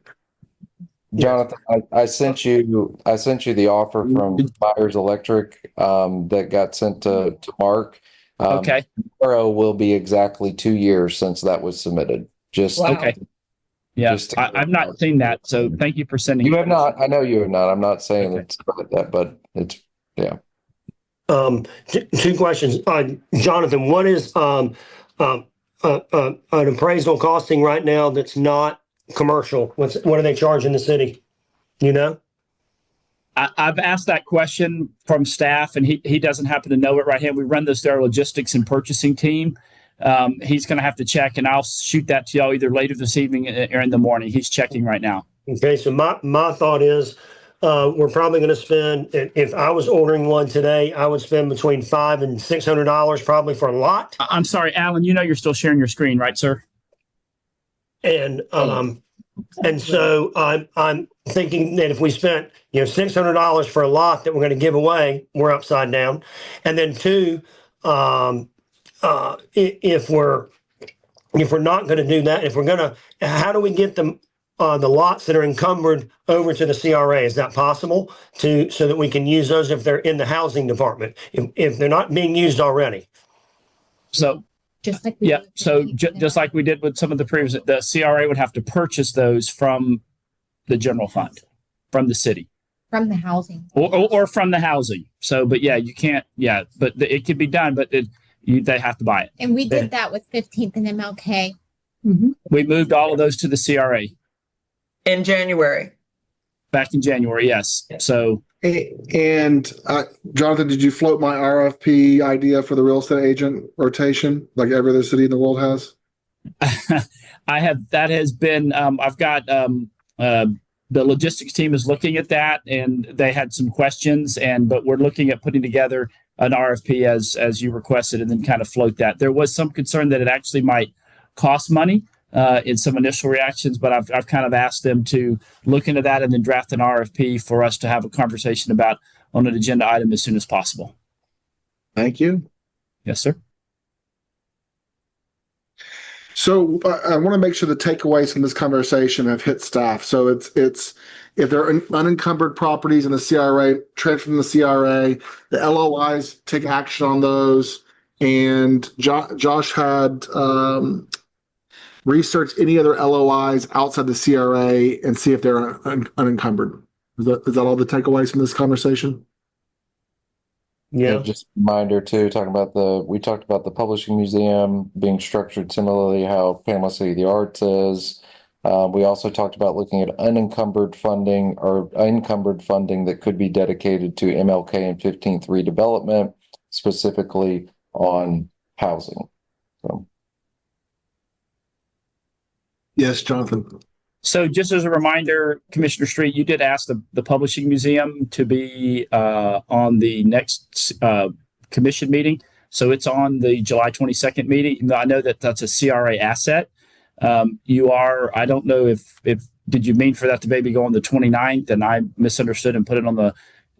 Jonathan, I sent you the offer from Myers Electric that got sent to Mark. Okay. Tomorrow will be exactly 2 years since that was submitted. Just Wow. Okay. Yeah, Just- I've not seen that, so thank you for sending. You it. have not. I know you have not. I'm not saying Okay. it's like that, but it's 2 questions. Jonathan, what is an appraisal costing right now that's not commercial? What are they charging the city? You know? I've asked that question from staff, and he doesn't happen to know it right here. We run this through our logistics and purchasing team. He's going to have to check, and I'll shoot that to y'all either later this evening or in the morning. He's checking right now. Okay, so my thought is we're probably going to spend, if I was ordering one today, I would spend between $500 and $600 probably for a lot. I'm sorry, Alan. You're still sharing your screen, right, sir? And so I'm thinking that if we spent $600 for a lot that we're going to give away, we're upside down. And then 2, if we're not going to do that, how do we get them the lots that are encumbered over to the CRA? Is that possible so that we can use those if they're in the housing department, if they're not being used already? So Just like we yeah, did with so the- just like we did with some of the previous, the CRA would have to purchase those from the general fund, from the city, from the housing. or from the housing. So, but yeah, you can't. Yeah, but it can be done, but they have to buy it. And we did that with 15th and MLK. We moved all of those to the CRA In January. back in January. Yes. So And Jonathan, did you float my RFP idea for the real estate agent rotation like every other city in the world has? I have. That has been. I've got. The logistics team is looking at that, and they had some questions. But we're looking at putting together an RFP as you requested, and then kind of float that. There was some concern that it actually might cost money in some initial reactions, but I've kind of asked them to look into that and then draft an RFP for us to have a conversation about on an agenda item as soon as possible. Thank you. Yes, sir. So I want to make sure the takeaways from this conversation have hit staff. So it's if there are unencumbered properties in the CRA, transfer from the CRA, the LOIs, take action on those. And Josh had researched any other LOIs outside the CRA and see if they're unencumbered. Is that all the takeaways from this conversation? Yeah. Just a reminder too, we talked about the publishing museum being structured similarly how Panama City of the Arts is. We also talked about looking at unencumbered funding that could be dedicated to MLK and 15th redevelopment, specifically on housing. So. Yes, Jonathan. So just as a reminder, Commissioner Street, you did ask the Publishing Museum to be on the next commission meeting. So it's on the July 22nd meeting. I know that that's a CRA asset. I don't know if did you mean for that to maybe go on the 29th and I misunderstood and put it on the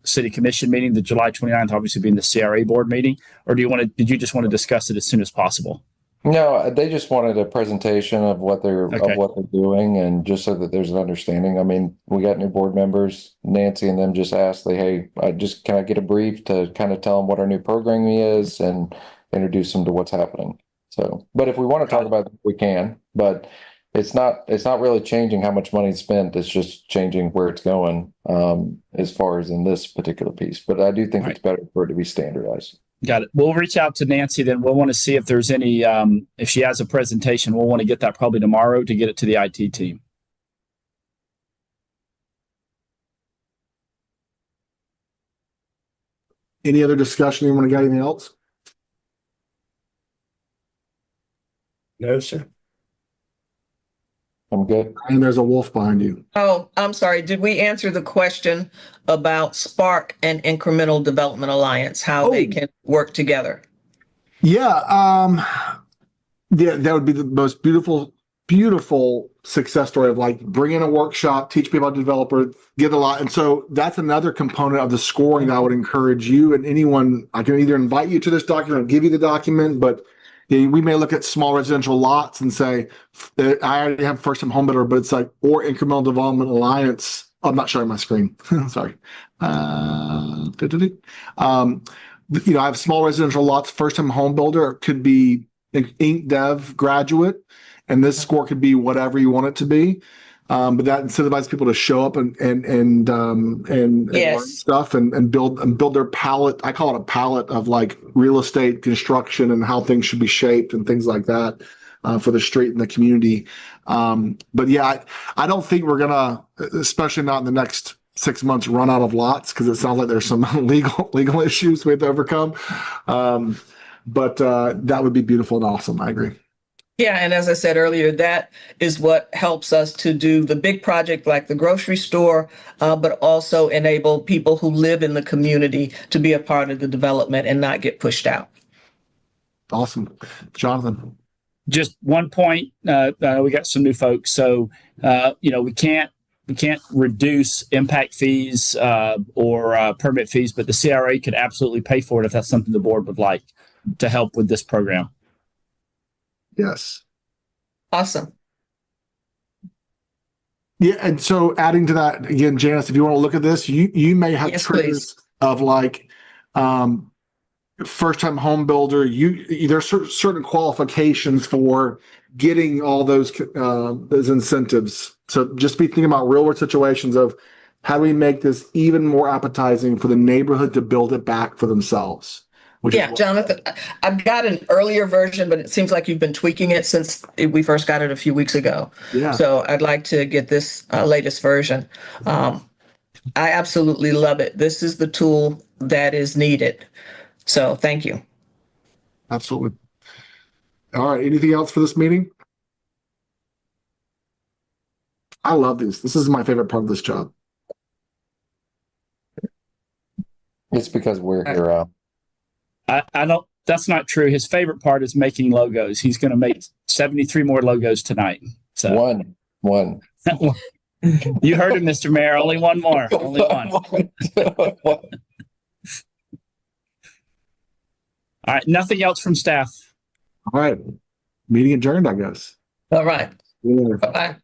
city commission meeting, the July 29th, obviously being the CRA board meeting, or did you just want to discuss it as soon as possible? No, they just wanted a presentation of what they're Okay. doing, and just so that there's an understanding. I mean, we got new board members. Nancy and them just asked, hey, can I get a brief to kind of tell them what our new programming is and introduce them to what's happening. So, but if we want to talk about it, we can. But it's not really changing how much money is spent. It's just changing where it's going as far as in this particular piece. But I do think it's better for it to be standardized. Got it. We'll reach out to Nancy then. We'll want to see if there's any, if she has a presentation, we'll want to get that probably tomorrow to get it to the IT team. Any other discussion? Anyone got anything else? No, sir. I'm good. And there's a wolf behind you. Oh, I'm sorry. Did we answer the question about Spark and Incremental Development Alliance, how they can work together? Yeah. Yeah, that would be the most beautiful success story of like bring in a workshop, teach people how to developer, get a lot. And so that's another component of the scoring that I would encourage you and anyone. I can either invite you to this document or give you the document, but we may look at small residential lots and say, I already have first time home builder, but it's like, or Incremental Development Alliance. I'm not showing my screen. Sorry. I have small residential lots, first time home builder. It could be Inc. Dev graduate, and this score could be whatever you want it to be. But that incentivizes people to show up and learn stuff and build their palette. I call it a palette of like real estate construction and how things should be shaped and things like that for the street and the community. But yeah, I don't think we're gonna, especially not in the next 6 months, run out of lots because it sounds like there's some legal issues we have to overcome. But that would be beautiful and awesome. I agree. Yeah, and as I said earlier, that is what helps us to do the big project like the grocery store, but also enable people who live in the community to be a part of the development and not get pushed out. Awesome. Jonathan. Just one point, we got some new folks. So, we can't reduce impact fees or permit fees, but the CRA could absolutely pay for it if that's something the board would like to help with this program. Yes. Awesome. Yeah, and so adding to that again, Janice, if you want to look at this, you may have triggers of like first time home builder. There's certain qualifications for getting all those incentives. So just be thinking about real world situations of how do we make this even more appetizing for the neighborhood to build it back for themselves. Jonathan, I've got an earlier version, but it seems like you've been tweaking it since we first got it a few weeks ago. Yeah. So I'd like to get this latest version. I absolutely love it. This is the tool that is needed. So thank you. Absolutely. All right. Anything else for this meeting? I love these. This is my favorite part of this job. It's because we're here. I don't, that's not true. His favorite part is making logos. He's going to make 73 more logos tonight. So One. You heard him, Mr. Mayor. Only one more. Only one. All right. Nothing else from staff. All right. Meeting adjourned, I guess. All right. Yeah. Bye-bye.